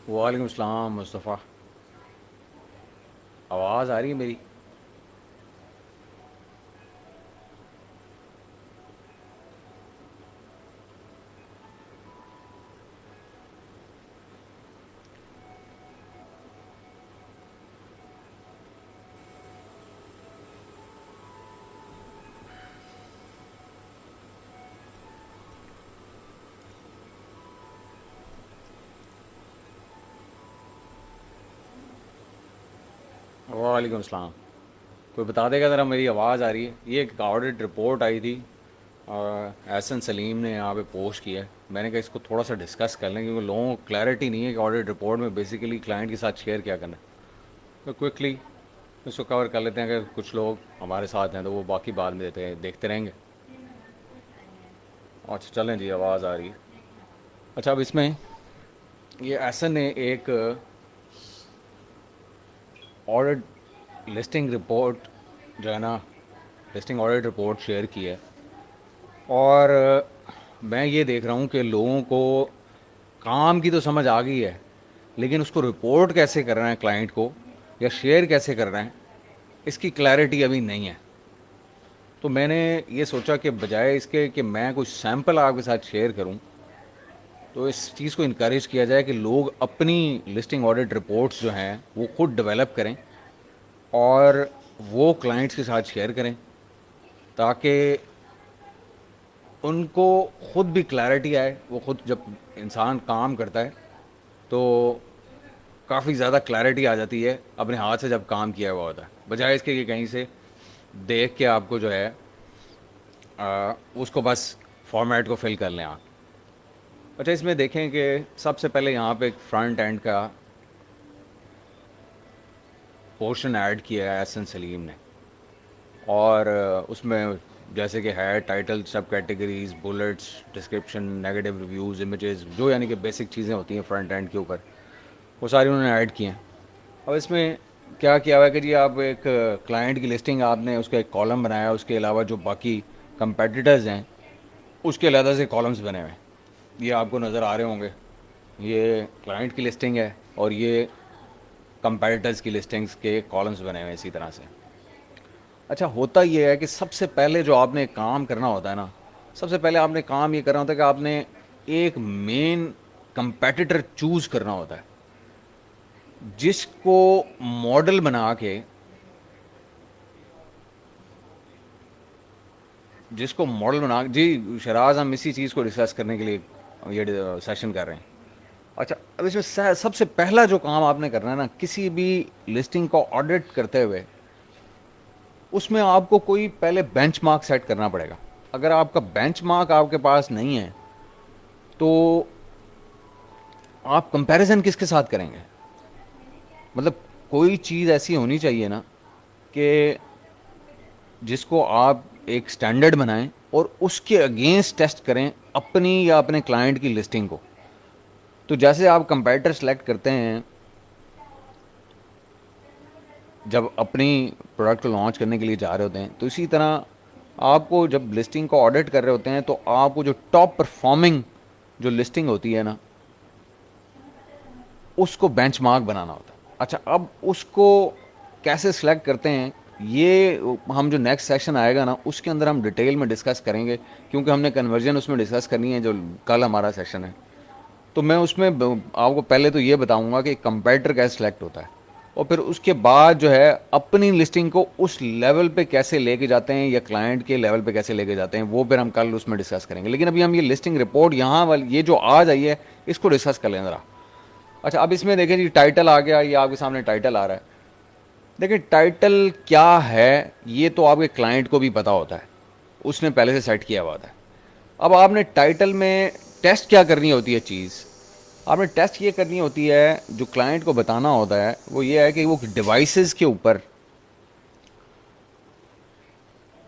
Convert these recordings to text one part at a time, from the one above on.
وعلیکم السلام مصطفیٰ. آواز آ رہی ہے میری؟ وعلیکم السلام. کوئی بتا دے گا ذرا میری آواز آ رہی ہے؟ یہ ایک آڈٹ رپورٹ آئی تھی اور احسن سلیم نے یہاں پہ پوسٹ کیا ہے. میں نے کہا اس کو تھوڑا سا ڈسکس کر لیں کیونکہ لوگوں کو کلیئرٹی نہیں ہے کہ آڈٹ رپورٹ میں بیسیکلی کلائنٹ کے ساتھ شیئر کیا کرنا ہے. تو کوئکلی اس کو کور کر لیتے ہیں کہ کچھ لوگ ہمارے ساتھ ہیں تو وہ باقی بعد میں دیکھتے رہیں گے. اچھا چلیں جی، آواز آ رہی ہے. اچھا اب اس میں یہ احسن نے ایک آڈٹ لسٹنگ رپورٹ جو ہے نا، لسٹنگ آڈٹ رپورٹ شیئر کی ہے. اور میں یہ دیکھ رہا ہوں کہ لوگوں کو کام کی تو سمجھ آ گئی ہے، لیکن اس کو رپورٹ کیسے کرنا ہے کلائنٹ کو یا شیئر کیسے کرنا ہے اس کی کلیئرٹی ابھی نہیں ہے. تو میں نے یہ سوچا کہ بجائے اس کے کہ میں کوئی سیمپل آپ کے ساتھ شیئر کروں، تو اس چیز کو انکریج کیا جائے کہ لوگ اپنی لسٹنگ آڈٹ رپورٹس جو ہیں وہ خود ڈیولپ کریں اور وہ کلائنٹس کے ساتھ شیئر کریں تاکہ ان کو خود بھی کلیئرٹی آئے. وہ خود جب انسان کام کرتا ہے تو کافی زیادہ کلیئرٹی آ جاتی ہے اپنے ہاتھ سے جب کام کیا ہوا ہوتا ہے، بجائے اس کے کہ کہیں سے دیکھ کے آپ کو جو ہے اس کو بس فارمیٹ کو فل کر لیں آپ. اچھا اس میں دیکھیں کہ سب سے پہلے یہاں پہ ایک فرنٹ اینڈ کا پورشن ایڈ کیا ہے احسن سلیم نے، اور اس میں جیسے کہ ہے title, sub categories, bullets, description, negative reviews, images, جو یعنی کہ بیسک چیزیں ہوتی ہیں فرنٹ اینڈ کے اوپر، وہ ساری انہوں نے ایڈ کی ہیں. اور اس میں کیا کیا ہوا ہے کہ جی آپ ایک کلائنٹ کی لسٹنگ، آپ نے اس کا ایک کالم بنایا، اس کے علاوہ جو باقی کمپیٹیٹرز ہیں اس کے علیحدہ سے کالمز بنے ہوئے ہیں. یہ آپ کو نظر آ رہے ہوں گے. یہ کلائنٹ کی لسٹنگ ہے اور یہ کمپیٹیٹرز کی لسٹنگز کے کالمز بنے ہوئے ہیں اسی طرح سے. اچھا ہوتا یہ ہے کہ سب سے پہلے جو آپ نے کام کرنا ہوتا ہے نا، سب سے پہلے آپ نے کام یہ کرنا ہوتا ہے کہ آپ نے ایک مین کمپیٹیٹر چوز کرنا ہوتا ہے جس کو ماڈل بنا کے، جی شراز، ہم اسی چیز کو ڈسکس کرنے کے لیے یہ سیشن کر رہے ہیں. اچھا اب اس میں سب سے پہلا جو کام آپ نے کرنا ہے نا کسی بھی لسٹنگ کو آڈٹ کرتے ہوئے، اس میں آپ کو کوئی پہلے بینچ مارک سیٹ کرنا پڑے گا. اگر آپ کا بینچ مارک آپ کے پاس نہیں ہے تو آپ کمپیریزن کس کے ساتھ کریں گے؟ مطلب کوئی چیز ایسی ہونی چاہیے نا کہ جس کو آپ ایک سٹینڈرڈ بنائیں اور اس کے اگینسٹ ٹیسٹ کریں اپنی یا اپنے کلائنٹ کی لسٹنگ کو. تو جیسے آپ کمپیٹر سلیکٹ کرتے ہیں جب اپنی پروڈکٹ لانچ کرنے کے لیے جا رہے ہوتے ہیں، تو اسی طرح آپ کو جب لسٹنگ کو آڈٹ کر رہے ہوتے ہیں تو آپ کو جو ٹاپ پرفارمنگ جو لسٹنگ ہوتی ہے نا اس کو بینچ مارک بنانا ہوتا ہے. اچھا اب اس کو کیسے سلیکٹ کرتے ہیں، یہ ہم جو نیکسٹ سیشن آئے گا نا اس کے اندر ہم ڈیٹیل میں ڈسکس کریں گے، کیونکہ ہم نے کنورژن اس میں ڈسکس کرنی ہے جو کل ہمارا سیشن ہے. تو میں اس میں آپ کو پہلے تو یہ بتاؤں گا کہ کمپیٹر کیسے سلیکٹ ہوتا ہے، اور پھر اس کے بعد جو ہے اپنی لسٹنگ کو اس لیول پہ کیسے لے کے جاتے ہیں یا کلائنٹ کے لیول پہ کیسے لے کے جاتے ہیں، وہ پھر ہم کل اس میں ڈسکس کریں گے. لیکن ابھی ہم یہ لسٹنگ رپورٹ یہاں والی یہ جو آج آئی ہے اس کو ڈسکس کر لیں ذرا. اچھا اب اس میں دیکھیں جی ٹائٹل آ گیا، یہ آپ کے سامنے ٹائٹل آ رہا ہے. دیکھیں ٹائٹل کیا ہے یہ تو آپ کے کلائنٹ کو بھی پتا ہوتا ہے، اس نے پہلے سے سیٹ کیا ہوا تھا. اب آپ نے ٹائٹل میں ٹیسٹ کیا کرنی ہوتی ہے چیز، آپ نے ٹیسٹ یہ کرنی ہوتی ہے جو کلائنٹ کو بتانا ہوتا ہے وہ یہ ہے کہ وہ ڈیوائسز کے اوپر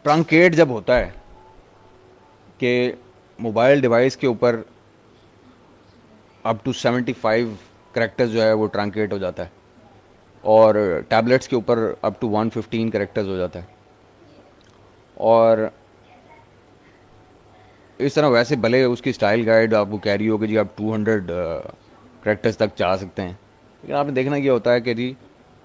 ٹرنکیٹ جب ہوتا ہے کہ موبائل ڈیوائس کے اوپر اپ ٹو 75 کریکٹرز جو ہے وہ ٹرنکیٹ ہو جاتا ہے، اور ٹیبلیٹس کے اوپر اپ ٹو 115 کریکٹرز ہو جاتا ہے. اور اس طرح ویسے بھلے اس کی اسٹائل گائیڈ آپ کو کہہ رہی ہو کہ جی آپ 200 کریکٹرز تک جا سکتے ہیں. لیکن آپ نے دیکھنا یہ ہوتا ہے کہ جی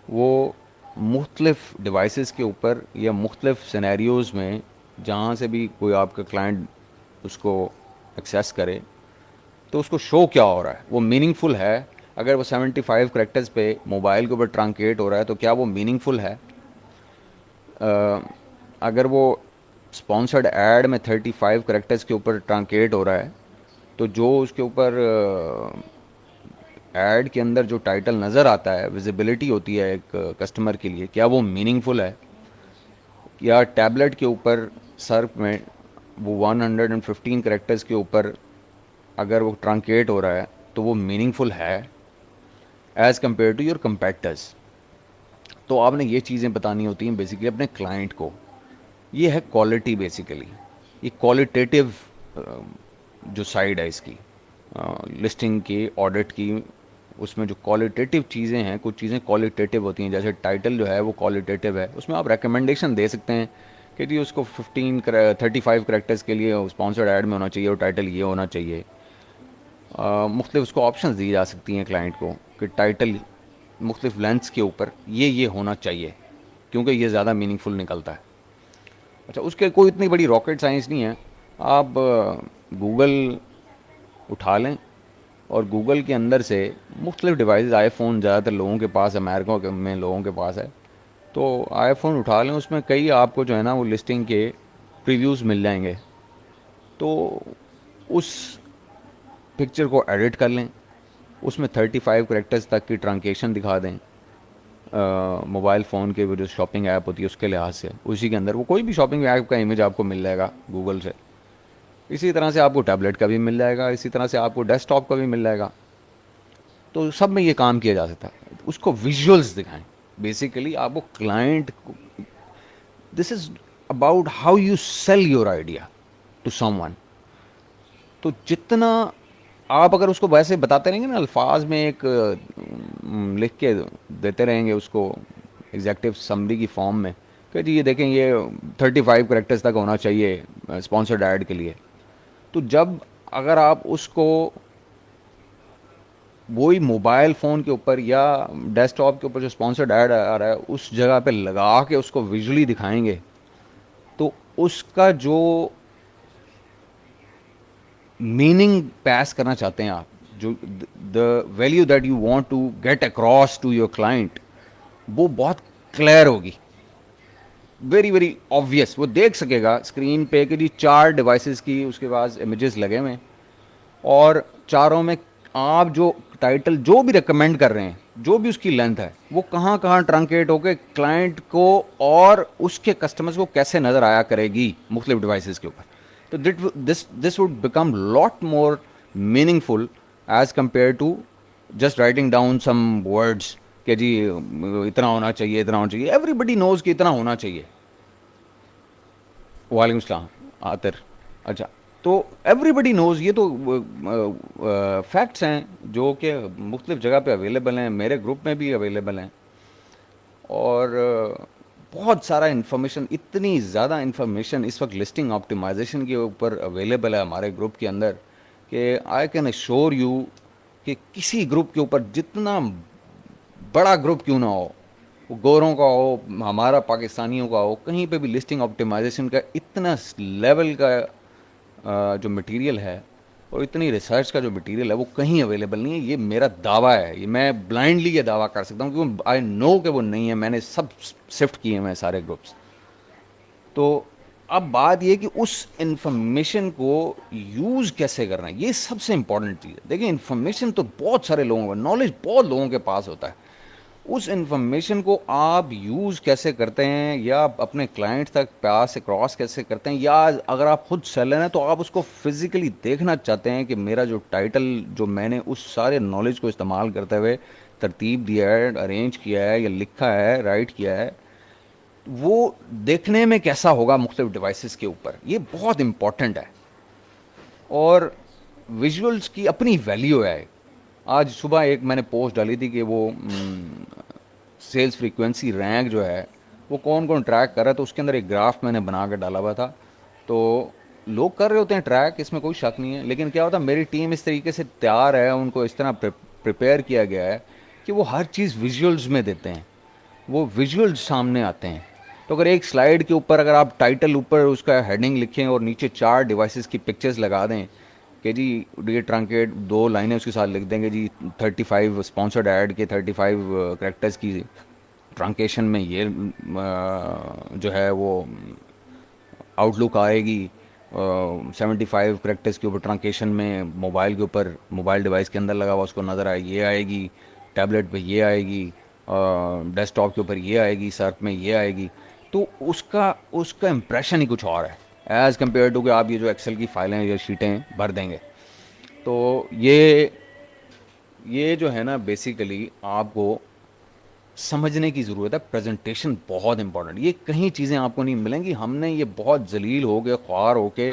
وہ مختلف ڈیوائسز کے اوپر یا مختلف سینیریوز میں جہاں سے بھی کوئی آپ کا کلائنٹ اس کو ایکسیس کرے تو اس کو شو کیا ہو رہا ہے, وہ میننگ فل ہے. اگر وہ 75 کریکٹرز پہ موبائل کے اوپر ٹرانکیٹ ہو رہا ہے تو کیا وہ میننگ فل ہے؟ اگر وہ اسپانسرڈ ایڈ میں 35 کریکٹرز کے اوپر ٹرانکیٹ ہو رہا ہے تو جو اس کے اوپر ایڈ کے اندر جو ٹائٹل نظر آتا ہے, ویزیبلٹی ہوتی ہے ایک کسٹمر کے لیے, کیا وہ میننگ فل ہے؟ یا ٹیبلٹ کے اوپر سرف میں وہ 115 کریکٹرز کے اوپر اگر وہ ٹرانکیٹ ہو رہا ہے تو وہ میننگ فل ہے as compare to your competitors? تو آپ نے یہ چیزیں بتانی ہوتی ہیں بیسیکلی اپنے کلائنٹ کو. یہ ہے کوالٹی بیسیکلی, یہ کوالٹیٹیو جو سائڈ ہے اس کی لسٹنگ کی, آڈٹ کی. اس میں جو کوالٹیٹیو چیزیں ہیں, کچھ چیزیں کوالٹیٹیو ہوتی ہیں, جیسے ٹائٹل جو ہے وہ کوالٹیٹیو ہے, اس میں آپ ریکمنڈیشن دے سکتے ہیں کہ جی اس کو 35 کریکٹرز کے لیے اسپانسرڈ ایڈ میں ہونا چاہیے اور ٹائٹل یہ ہونا چاہیے. مختلف اس کو آپشنز دی جا سکتی ہیں کلائنٹ کو کہ ٹائٹل مختلف لینتھس کے اوپر یہ ہونا چاہیے کیونکہ یہ زیادہ میننگ فل نکلتا ہے. اچھا, اس کے کوئی اتنی بڑی راکٹ سائنس نہیں ہے. آپ گوگل اٹھا لیں اور گوگل کے اندر سے مختلف ڈیوائسز, آئی فون زیادہ تر لوگوں کے پاس, امریکہ میں لوگوں کے پاس ہے, تو آئی فون اٹھا لیں, اس میں کئی آپ کو جو ہے نا وہ لسٹنگ کے پریویوز مل جائیں گے. تو اس پکچر کو ایڈٹ کر لیں, اس میں 35 کریکٹرز تک کی ٹرانکیشن دکھا دیں موبائل فون کے جو شاپنگ ایپ ہوتی ہے اس کے لحاظ سے, اسی کے اندر وہ کوئی بھی شاپنگ ایپ کا امیج آپ کو مل جائے گا گوگل سے. اسی طرح سے آپ کو ٹیبلٹ کا بھی مل جائے گا, اسی طرح سے آپ کو ڈیسک ٹاپ کا بھی مل جائے گا. تو سب میں یہ کام کیا جا سکتا ہے. اس کو ویژولز دکھائیں بیسیکلی آپ کو کلائنٹ کو. This is about how you sell your idea to someone. تو جتنا آپ اگر اس کو ویسے بتاتے رہیں گے نا, الفاظ میں ایک لکھ کے دیتے رہیں گے اس کو ایگزیکٹو سمری کی فارم میں کہ جی یہ دیکھیں یہ 35 کریکٹرز تک ہونا چاہیے اسپانسرڈ ایڈ کے لیے, تو جب اگر آپ اس کو وہی موبائل فون کے اوپر یا ڈیسک ٹاپ کے اوپر جو اسپانسرڈ ایڈ آ رہا ہے اس جگہ پہ لگا کے اس کو ویژولی دکھائیں گے تو اس کا جو میننگ پیس کرنا چاہتے ہیں آپ, جو the value that you want to get across to your client, وہ بہت کلیئر ہوگی, ویری ویری آبویس. وہ دیکھ سکے گا اسکرین پہ کہ جی 4 ڈیوائسز کی اس کے پاس امیجز لگے ہوئے ہیں اور چاروں میں آپ جو ٹائٹل جو بھی ریکمینڈ کر رہے ہیں, جو بھی اس کی لینتھ ہے, وہ کہاں کہاں ٹرانکیٹ ہو کے کلائنٹ کو اور اس کے کسٹمرز کو کیسے نظر آیا کرے گی مختلف ڈیوائسز کے اوپر. تو this would become lot more meaningful as compare to just writing down some words کہ جی اتنا ہونا چاہیے, اتنا ہونا چاہیے. ایوری بڈی نوز کہ اتنا ہونا چاہیے. وعلیکم السلام عاطر. اچھا, تو ایوری بڈی نوز, یہ تو فیکٹس ہیں جو کہ مختلف جگہ پہ اویلیبل ہیں, میرے گروپ میں بھی اویلیبل ہیں, اور بہت سارا انفارمیشن, اتنی زیادہ انفارمیشن اس وقت لسٹنگ آپٹیمائزیشن کے اوپر اویلیبل ہے ہمارے گروپ کے اندر کہ آئی کین ایشور یو کہ کسی گروپ کے اوپر, جتنا بڑا گروپ کیوں نہ ہو, وہ گوروں کا ہو, ہمارا پاکستانیوں کا ہو, کہیں پہ بھی لسٹنگ آپٹیمائزیشن کا اتنا لیول کا جو مٹیریل ہے اور اتنی ریسرچ کا جو مٹیریل ہے وہ کہیں اویلیبل نہیں ہے. یہ میرا دعویٰ ہے, یہ میں بلائنڈلی یہ دعویٰ کر سکتا ہوں کیونکہ آئی نو کہ وہ نہیں ہے, میں نے سب سفٹ کیے ہیں سارے گروپس. تو اب بات یہ کہ اس انفارمیشن کو یوز کیسے کرنا ہے, یہ سب سے امپورٹنٹ چیز ہے. دیکھیں انفارمیشن تو بہت سارے لوگوں کو, نالج بہت لوگوں کے پاس ہوتا ہے, اس انفارمیشن کو آپ یوز کیسے کرتے ہیں یا اپنے کلائنٹ تک پاس سے کراس کیسے کرتے ہیں, یا اگر آپ خود سیلر ہیں تو آپ اس کو فزیکلی دیکھنا چاہتے ہیں کہ میرا جو ٹائٹل جو میں نے اس سارے نالج کو استعمال کرتے ہوئے ترتیب دیا ہے, ارینج کیا ہے یا لکھا ہے, رائٹ کیا ہے, وہ دیکھنے میں کیسا ہوگا مختلف ڈیوائسز کے اوپر. یہ بہت امپورٹنٹ ہے. اور ویژولس کی اپنی ویلیو ہے. آج صبح ایک میں نے پوسٹ ڈالی تھی کہ وہ سیلز فریکوینسی رینک جو ہے وہ کون کون ٹریک کر رہا ہے, تو اس کے اندر ایک گراف میں نے بنا کے ڈالا ہوا تھا. تو لوگ کر رہے ہوتے ہیں ٹریک, اس میں کوئی شک نہیں ہے, لیکن کیا ہوتا ہے میری ٹیم اس طریقے سے تیار ہے, ان کو اس طرح پریپیئر کیا گیا ہے کہ وہ ہر چیز ویژولز میں دیتے ہیں, وہ ویژولز سامنے آتے ہیں. تو اگر ایک سلائیڈ کے اوپر اگر آپ ٹائٹل اوپر اس کا ہیڈنگ لکھیں اور نیچے 4 ڈیوائسز کی پکچرز لگا دیں کہ جی یہ ٹرانکیٹ 2 لائنیں اس کے ساتھ لکھ دیں گے جی 35 اسپانسرڈ ایڈ کے 35 کریکٹرز کی ٹرانکیشن میں یہ جو ہے وہ آؤٹ لک آئے گی, 75 کریکٹرز کے اوپر ٹرانکیشن میں موبائل کے اوپر موبائل ڈیوائس کے اندر لگا ہوا اس کو نظر آئے یہ آئے گی, ٹیبلٹ پہ یہ آئے گی, ڈیسک ٹاپ کے اوپر یہ آئے گی, سرف میں یہ آئے گی, تو اس کا امپریشن ہی کچھ اور ہے ایز کمپیئر ٹو کہ آپ یہ جو ایکسل کی فائلیں یا شیٹیں بھر دیں گے. تو یہ جو ہے نا بیسیکلی آپ کو سمجھنے کی ضرورت ہے. پریزنٹیشن بہت امپورٹنٹ, یہ کہیں چیزیں آپ کو نہیں ملیں گی. ہم نے یہ بہت ذلیل ہو کے خوار ہو کے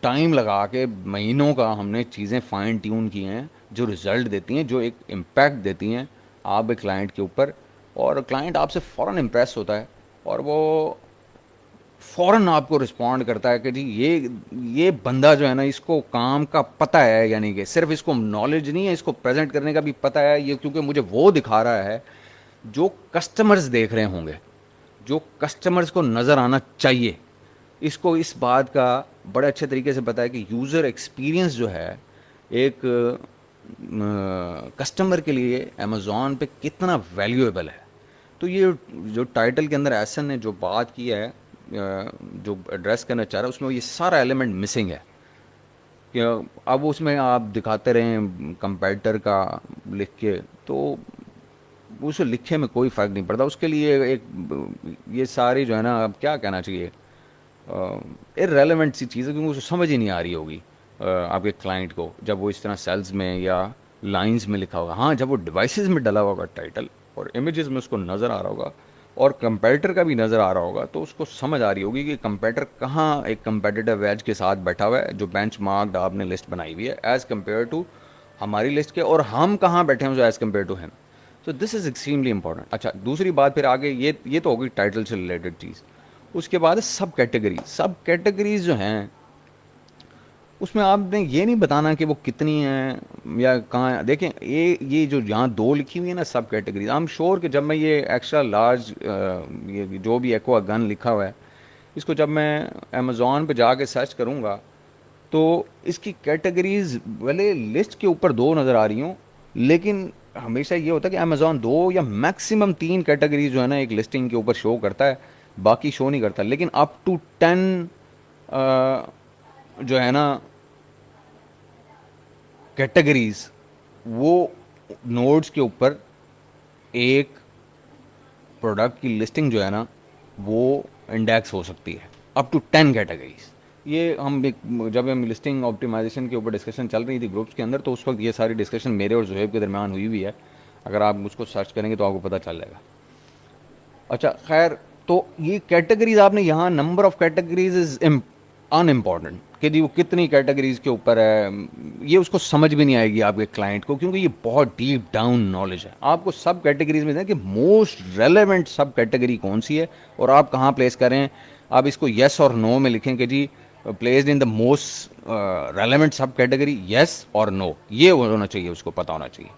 ٹائم لگا کے مہینوں کا ہم نے چیزیں فائن ٹیون کی ہیں جو رزلٹ دیتی ہیں, جو ایک امپیکٹ دیتی ہیں آپ ایک کلائنٹ کے اوپر, اور کلائنٹ آپ سے فوراً امپریس ہوتا ہے اور وہ فوراً آپ کو رسپونڈ کرتا ہے کہ جی یہ بندہ جو ہے نا اس کو کام کا پتہ ہے, یعنی کہ صرف اس کو نالج نہیں ہے, اس کو پریزنٹ کرنے کا بھی پتہ ہے, یہ کیونکہ مجھے وہ دکھا رہا ہے جو کسٹمرز دیکھ رہے ہوں گے, جو کسٹمرز کو نظر آنا چاہیے. اس کو اس بات کا بڑے اچھے طریقے سے پتہ ہے کہ یوزر ایکسپیرینس جو ہے ایک کسٹمر کے لیے امیزون پہ کتنا ویلیویبل ہے. تو یہ جو ٹائٹل کے اندر ایسن نے جو بات کی ہے, جو ایڈریس کرنا چاہ رہا ہے, اس میں یہ سارا ایلیمنٹ مسنگ ہے. کہ اب اس میں آپ دکھاتے رہیں کمپیٹر کا لکھ کے, تو اسے لکھے میں کوئی فرق نہیں پڑتا. اس کے لیے ایک یہ ساری جو ہے نا اب کیا کہنا چاہیے ارریلیونٹ سی چیز ہے, کیونکہ اسے سمجھ ہی نہیں آ رہی ہوگی آپ کے کلائنٹ کو جب وہ اس طرح سیلز میں یا لائنز میں لکھا ہوگا. ہاں جب وہ ڈیوائسز میں ڈلا ہوگا ٹائٹل اور امیجز میں اس کو نظر آ رہا ہوگا اور کمپیٹر کا بھی نظر آ رہا ہوگا, تو اس کو سمجھ آ رہی ہوگی کہ کمپیٹر کہاں ایک کمپیٹیٹیو ایج کے ساتھ بیٹھا ہوا ہے جو بینچ مارکڈ آپ نے لسٹ بنائی ہوئی ہے ایز کمپیئر ٹو ہماری لسٹ کے, اور ہم کہاں بیٹھے ہیں جو ایز کمپیئر ٹو ہم. سو دس از ایکسٹریملی امپورٹنٹ. اچھا دوسری بات پھر آگے یہ تو ہوگی ٹائٹل سے ریلیٹڈ چیز. اس کے بعد سب کیٹیگریز. سب کیٹیگریز جو ہیں اس میں آپ نے یہ نہیں بتانا کہ وہ کتنی ہیں یا کہاں ہیں. دیکھیں یہ جو یہاں 2 لکھی ہوئی ہیں نا سب کیٹیگریز, آئی ایم شیور کہ جب میں یہ ایکسٹرا لارج یہ جو بھی ایکوا گن لکھا ہوا ہے اس کو جب میں امیزون پہ جا کے سرچ کروں گا تو اس کی کیٹیگریز بھلے لسٹ کے اوپر 2 نظر آ رہی ہوں, لیکن ہمیشہ یہ ہوتا ہے کہ امیزون 2 یا میکسیمم 3 کیٹیگریز جو ہے نا ایک لسٹنگ کے اوپر شو کرتا ہے, باقی شو نہیں کرتا. لیکن اپ ٹو 10 جو ہے نا کیٹیگریز وہ نوڈز کے اوپر ایک پروڈکٹ کی لسٹنگ جو ہے نا وہ انڈیکس ہو سکتی ہے اپ ٹو 10 کیٹیگریز. یہ ہم جب ہم لسٹنگ آپٹیمائزیشن کے اوپر ڈسکشن چل رہی تھی گروپس کے اندر, تو اس وقت یہ ساری ڈسکشن میرے اور زہیب کے درمیان ہوئی ہوئی ہے. اگر آپ اس کو سرچ کریں گے تو آپ کو پتہ چل جائے گا. اچھا خیر, تو یہ کیٹیگریز آپ نے یہاں number of categories is in important کہ جی وہ کتنی کیٹیگریز کے اوپر ہے, یہ اس کو سمجھ بھی نہیں آئے گی آپ کے کلائنٹ کو, کیونکہ یہ بہت ڈیپ ڈاؤن نالج ہے. آپ کو سب کیٹیگریز میں دیں کہ موسٹ ریلیونٹ سب کیٹیگری کون سی ہے اور آپ کہاں پلیس کریں. آپ اس کو یس اور نو میں لکھیں کہ جی placed in the most relevant sub category, yes اور نو, یہ ہونا چاہیے, اس کو پتہ ہونا چاہیے.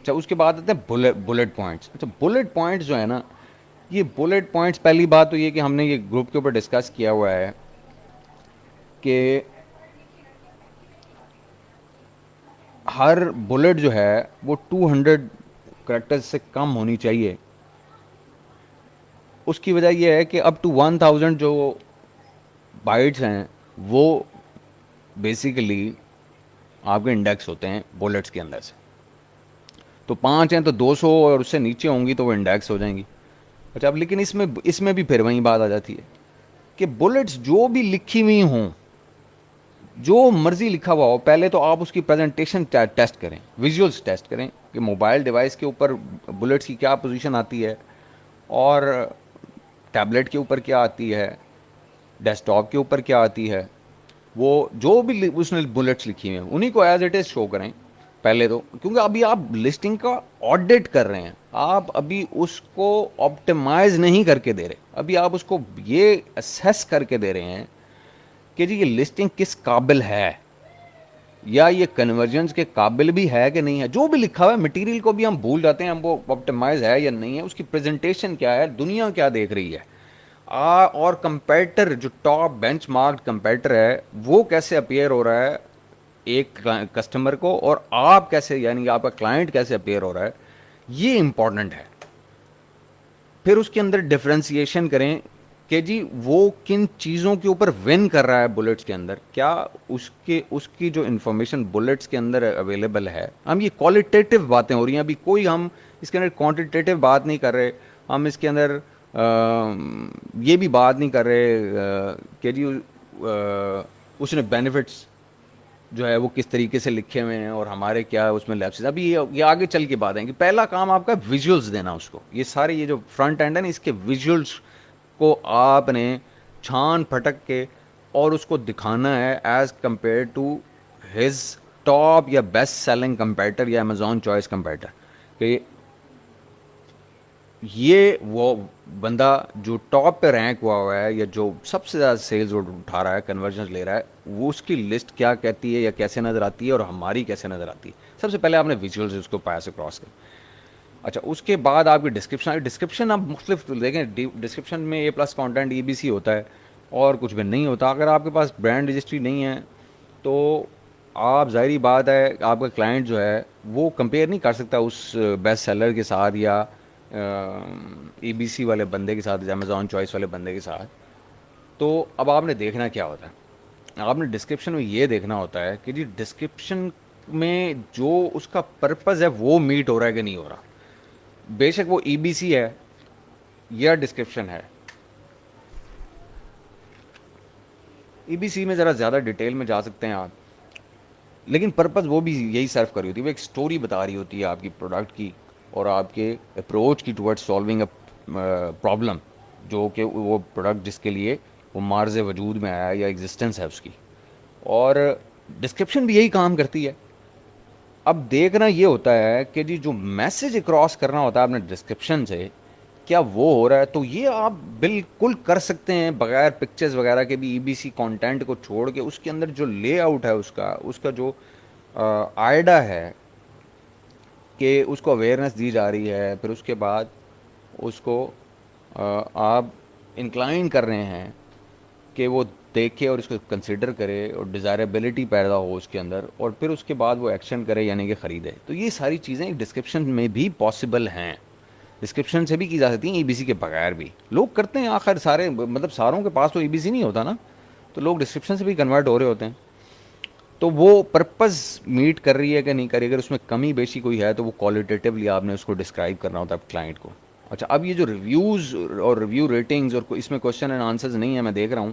اچھا اس کے بعد آتے ہیں بلٹ پوائنٹس. اچھا بلٹ پوائنٹس جو ہے نا, یہ بلٹ پوائنٹس پہلی بات تو یہ کہ ہم نے یہ گروپ کے اوپر ڈسکس کیا ہوا ہے کہ ہر بلٹ جو ہے وہ 200 کریکٹر سے کم ہونی چاہیے. اس کی وجہ یہ ہے کہ اپ ٹو 1000 جو بائٹس ہیں وہ بیسیکلی آپ کے انڈیکس ہوتے ہیں بلٹس کے اندر سے. تو 5 ہیں تو 200 اور اس سے نیچے ہوں گی تو وہ انڈیکس ہو جائیں گی. اچھا اب لیکن اس میں بھی پھر وہیں بات آ جاتی ہے کہ بلٹس جو بھی لکھی ہوئی ہوں, جو مرضی لکھا ہوا ہو, پہلے تو آپ اس کی پریزنٹیشن ٹیسٹ کریں, ویژولس ٹیسٹ کریں کہ موبائل ڈیوائس کے اوپر بلٹس کی کیا پوزیشن آتی ہے اور ٹیبلٹ کے اوپر کیا آتی ہے, ڈیسک ٹاپ کے اوپر کیا آتی ہے. وہ جو بھی اس نے بلٹس لکھی ہوئی ہیں انہیں کو ایز اٹ از شو کریں پہلے تو, کیونکہ ابھی آپ لسٹنگ کا آڈٹ کر رہے ہیں, آپ ابھی اس کو آپٹیمائز نہیں کر کے دے رہے, ابھی آپ اس کو یہ اسیس کر کے دے رہے ہیں کہ جی یہ لسٹنگ کس قابل ہے, یا یہ کنورجنس کے قابل بھی ہے کہ نہیں ہے. جو بھی لکھا ہوا ہے مٹیریل کو بھی ہم بھول جاتے ہیں, ہم وہ آپٹیمائز ہے یا نہیں ہے, اس کی پریزنٹیشن کیا ہے, دنیا کیا دیکھ رہی ہے, اور کمپیٹر جو ٹاپ بینچ مارک کمپیٹر ہے وہ کیسے اپیئر ہو رہا ہے ایک کسٹمر کو, اور آپ کیسے, یعنی آپ کا کلائنٹ کیسے اپیئر ہو رہا ہے, یہ امپورٹنٹ ہے. پھر اس کے اندر ڈفرینسیشن کریں کہ جی وہ کن چیزوں کے اوپر ون کر رہا ہے بلٹس کے اندر, کیا اس کی جو انفارمیشن بلٹس کے اندر اویلیبل ہے. ہم یہ کوالٹیٹیو باتیں ہو رہی ہیں ابھی, کوئی ہم اس کے اندر کوانٹیٹیو بات نہیں کر رہے, ہم اس کے اندر یہ بھی بات نہیں کر رہے کہ جی اس نے بینیفٹس جو ہے وہ کس طریقے سے لکھے ہوئے ہیں اور ہمارے کیا اس میں لیپسز. ابھی یہ آگے چل کے بات ہے کہ پہلا کام آپ کا ویژولس دینا اس کو. یہ سارے یہ جو فرنٹ اینڈ ہے نا, اس کے ویژولس کو آپ نے چھان پھٹک کے اور اس کو دکھانا ہے as compare to his top یا بیسٹ سیلنگ کمپیٹر یا امیزون چوائس کمپیٹر, کہ یہ وہ بندہ جو ٹاپ پہ رینک ہوا ہے یا جو سب سے زیادہ سیلز اٹھا رہا ہے, کنورژنز لے رہا ہے, وہ اس کی لسٹ کیا کہتی ہے یا کیسے نظر آتی ہے اور ہماری کیسے نظر آتی ہے. سب سے پہلے آپ نے ویژولز اس کو پایا سے کراس کر. اچھا, اس کے بعد آپ کی ڈسکرپشن آپ مختلف دیکھیں, ڈسکرپشن میں A plus content E B C ہوتا ہے اور کچھ بھی نہیں ہوتا. اگر آپ کے پاس برانڈ رجسٹری نہیں ہے تو آپ, ظاہری بات ہے, آپ کا کلائنٹ جو ہے وہ کمپیئر نہیں کر سکتا اس بیسٹ سیلر کے ساتھ یا ای بی سی والے بندے کے ساتھ, امیزون چوائس والے بندے کے ساتھ. تو اب آپ نے دیکھنا کیا ہوتا ہے, آپ نے ڈسکرپشن میں یہ دیکھنا ہوتا ہے کہ جی ڈسکرپشن میں جو اس کا پرپز ہے وہ میٹ ہو رہا ہے کہ نہیں ہو رہا. بے شک وہ ای بی سی ہے یا ڈسکرپشن ہے. ای بی سی میں ذرا زیادہ ڈیٹیل میں جا سکتے ہیں آپ, لیکن پرپز وہ بھی یہی سرو کر رہی ہوتی ہے, وہ ایک سٹوری بتا رہی ہوتی ہے آپ کی پروڈکٹ کی اور آپ کے اپروچ کی ٹورڈ سالونگ اے پرابلم, جو کہ وہ پروڈکٹ جس کے لیے وہ مارز وجود میں آیا یا ایگزسٹنس ہے اس کی. اور ڈسکرپشن بھی یہی کام کرتی ہے. اب دیکھنا یہ ہوتا ہے کہ جی جو میسج کراس کرنا ہوتا ہے آپ نے ڈسکرپشن سے, کیا وہ ہو رہا ہے. تو یہ آپ بالکل کر سکتے ہیں بغیر پکچرز وغیرہ کے بھی, ای بی سی کانٹینٹ کو چھوڑ کے. اس کے اندر جو لے آؤٹ ہے اس کا جو آئیڈا ہے کہ اس کو اویئرنیس دی جا رہی ہے, پھر اس کے بعد اس کو آپ انکلائن کر رہے ہیں کہ وہ دیکھے اور اس کو کنسیڈر کرے اور ڈیزائربلٹی پیدا ہو اس کے اندر, اور پھر اس کے بعد وہ ایکشن کرے یعنی کہ خریدے. تو یہ ساری چیزیں ایک ڈسکرپشن میں بھی پاسبل ہیں, ڈسکرپشن سے بھی کی جا سکتی ہیں, ای بی سی کے بغیر بھی لوگ کرتے ہیں. آخر سارے, مطلب ساروں کے پاس تو ای بی سی نہیں ہوتا نا, تو لوگ ڈسکرپشن سے بھی کنورٹ ہو رہے ہوتے ہیں. تو وہ پرپز میٹ کر رہی ہے کہ نہیں کر رہی, اگر اس میں کمی بیشی کوئی ہے تو وہ کوالٹیٹیولی آپ نے اس کو ڈسکرائب کرنا ہوتا ہے کلائنٹ کو. اچھا, اب یہ جو ریویوز اور ریویو ریٹنگز اور اس میں کوشچن اینڈ آنسرز نہیں ہیں, میں دیکھ رہا ہوں,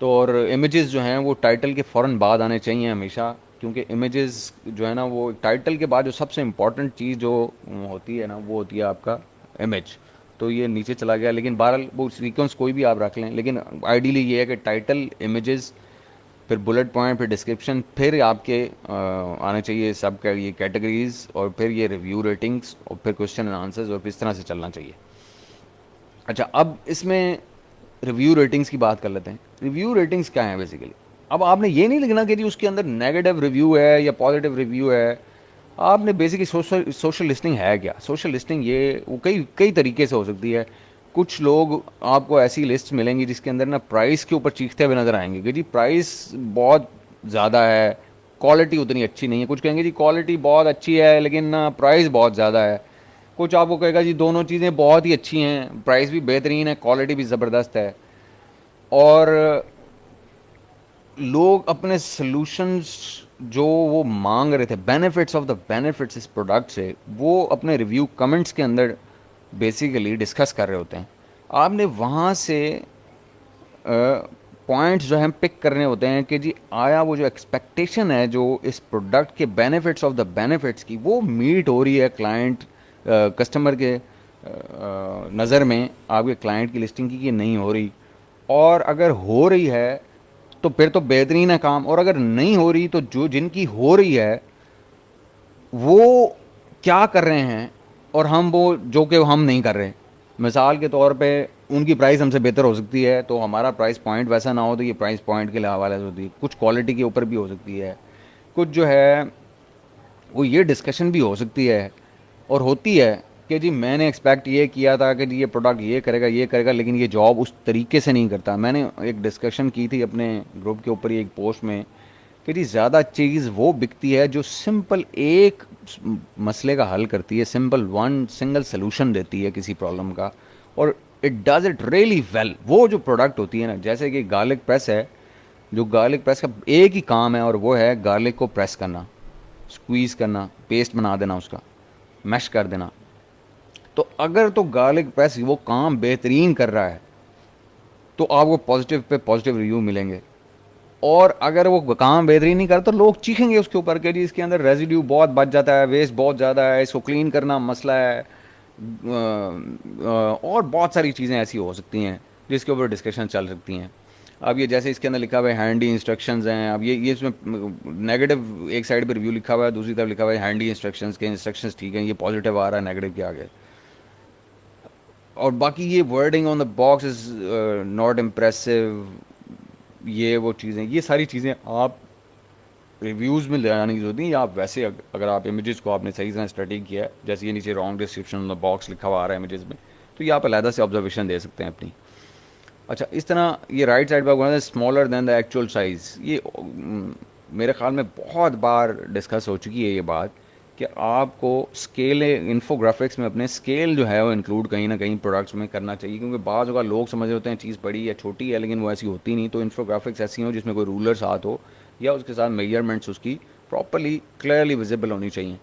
تو اور امیجز جو ہیں وہ ٹائٹل کے فوراً بعد آنے چاہیے ہمیشہ, کیونکہ امیجز جو ہے نا وہ ٹائٹل کے بعد جو سب سے امپورٹنٹ چیز جو ہوتی ہے نا وہ ہوتی ہے آپ کا امیج. تو یہ نیچے چلا گیا, لیکن بہرحال وہ سیکوینس کوئی بھی آپ رکھ لیں, لیکن آئیڈیلی یہ ہے کہ ٹائٹل, امیجز, پھر بلٹ پوائنٹ, پھر ڈسکرپشن, پھر آپ کے آنے چاہیے سب کا یہ کیٹیگریز, اور پھر یہ ریویو ریٹنگس, اور پھر کوشچن اینڈ آنسرز, اور پھر اس طرح سے چلنا چاہیے. اچھا, اب اس میں ریویو ریٹنگس کی بات کر لیتے ہیں. ریویو ریٹنگس کیا ہیں بیسیکلی؟ اب آپ نے یہ نہیں لکھنا کہ جی اس کے اندر نیگیٹو ریویو ہے یا پازیٹیو ریویو ہے. آپ نے بیسکلی سوشل لسٹنگ ہے کیا. سوشل لسٹنگ یہ وہ کئی طریقے سے ہو سکتی ہے. کچھ لوگ آپ کو ایسی لسٹ ملیں گی جس کے اندر نا پرائس کے اوپر چیختے ہوئے نظر آئیں گے کہ جی پرائس بہت زیادہ ہے, کوالٹی اتنی اچھی نہیں ہے. کچھ کہیں گے جی کوالٹی بہت اچھی ہے لیکن نا پرائس بہت زیادہ ہے. کچھ آپ کو کہے گا جی دونوں چیزیں بہت ہی اچھی ہیں, پرائس بھی بہترین ہے, کوالٹی بھی زبردست ہے. اور لوگ اپنے سلوشنز جو وہ مانگ رہے تھے, بینیفٹس آف دا بینیفٹس اس پروڈکٹ سے, وہ اپنے ریویو کمنٹس کے اندر بیسیکلی ڈسکس کر رہے ہوتے ہیں. آپ نے وہاں سے پوائنٹس جو ہیں پک کرنے ہوتے ہیں کہ جی آیا وہ جو ایکسپیکٹیشن ہے جو اس پروڈکٹ کے بینیفٹس آف دا بینیفٹس کی, وہ میٹ ہو رہی ہے کلائنٹ کسٹمر کے نظر میں آپ کے کلائنٹ کی لسٹنگ کی, کہ نہیں ہو رہی. اور اگر ہو رہی ہے تو پھر تو بہترین ہے کام, اور اگر نہیں ہو رہی تو جن کی ہو رہی ہے وہ کیا کر رہے ہیں اور ہم وہ جو کہ ہم نہیں کر رہے. مثال کے طور پہ ان کی پرائس ہم سے بہتر ہو سکتی ہے, تو ہمارا پرائس پوائنٹ ویسا نہ ہو تو یہ پرائس پوائنٹ کے حوالے سے ہوتی ہے. کچھ کوالٹی کے اوپر بھی ہو سکتی ہے, کچھ جو ہے وہ یہ ڈسکشن بھی ہو سکتی ہے اور ہوتی ہے کہ جی میں نے ایکسپیکٹ یہ کیا تھا کہ جی یہ پروڈکٹ یہ کرے گا لیکن یہ جاب اس طریقے سے نہیں کرتا. میں نے ایک ڈسکشن کی تھی اپنے گروپ کے اوپر ہی ایک پوسٹ میں کہ جی زیادہ چیز وہ بکتی ہے جو سمپل ایک مسئلے کا حل کرتی ہے, سمپل ون سنگل سلوشن دیتی ہے کسی پرابلم کا, اور it does it really well. وہ جو پروڈکٹ ہوتی ہے نا, جیسے کہ گارلک پریس ہے, جو گارلک پریس کا ایک ہی کام ہے اور وہ ہے گارلک کو پریس کرنا, اسکویز کرنا, پیسٹ بنا دینا, اس کا میش کر دینا. تو اگر تو گارلک پریس وہ کام بہترین کر رہا ہے تو آپ کو پازیٹیو پہ پازیٹیو ریویو ملیں گے, اور اگر وہ کام بہترین نہیں کرتا تو لوگ چیخیں گے اس کے اوپر کہ جی اس کے اندر ریزیڈیو بہت بچ جاتا ہے, ویسٹ بہت زیادہ ہے, اس کو کلین کرنا مسئلہ ہے, اور بہت ساری چیزیں ایسی ہو سکتی ہیں جس کے اوپر ڈسکشن چل سکتی ہیں. اب یہ جیسے اس کے اندر لکھا ہوا ہے ہینڈی انسٹرکشنز ہیں, اب یہ اس میں نیگیٹو ایک سائڈ پہ ریویو لکھا ہوا ہے, دوسری طرف لکھا ہوا ہے ہینڈی انسٹرکشنز کے انسٹرکشنز ٹھیک ہیں, یہ پازیٹیو آ رہا ہے, نیگیٹو کے آگے. اور باقی یہ wording on the box is not impressive, یہ وہ چیزیں, یہ ساری چیزیں آپ ریویوز میں لے آنے کی ضرورت نہیں. یا آپ ویسے اگر آپ امیجز کو آپ نے صحیح سے اسٹڈی کیا ہے, جیسے یہ نیچے wrong description on the box لکھا ہوا آ رہا ہے امیجز میں, تو یہ آپ علیحدہ سے آبزرویشن دے سکتے ہیں اپنی. اچھا, اس طرح یہ رائٹ سائڈ پہ smaller than the actual size, یہ میرے خیال میں بہت بار ڈسکس ہو چکی ہے یہ بات کہ آپ کو اسکیل انفوگرافکس میں اپنے اسکیل جو ہے وہ انکلوڈ کہیں نہ کہیں پروڈکٹس میں کرنا چاہیے, کیونکہ بعض اوقات لوگ سمجھ ہوتے ہیں چیز بڑی یا چھوٹی ہے لیکن وہ ایسی ہوتی نہیں. تو انفوگرافکس ایسی ہوں جس میں کوئی رولر ساتھ ہو یا اس کے ساتھ میجرمنٹس اس کی پراپرلی کلیئرلی ویزیبل ہونی چاہیے.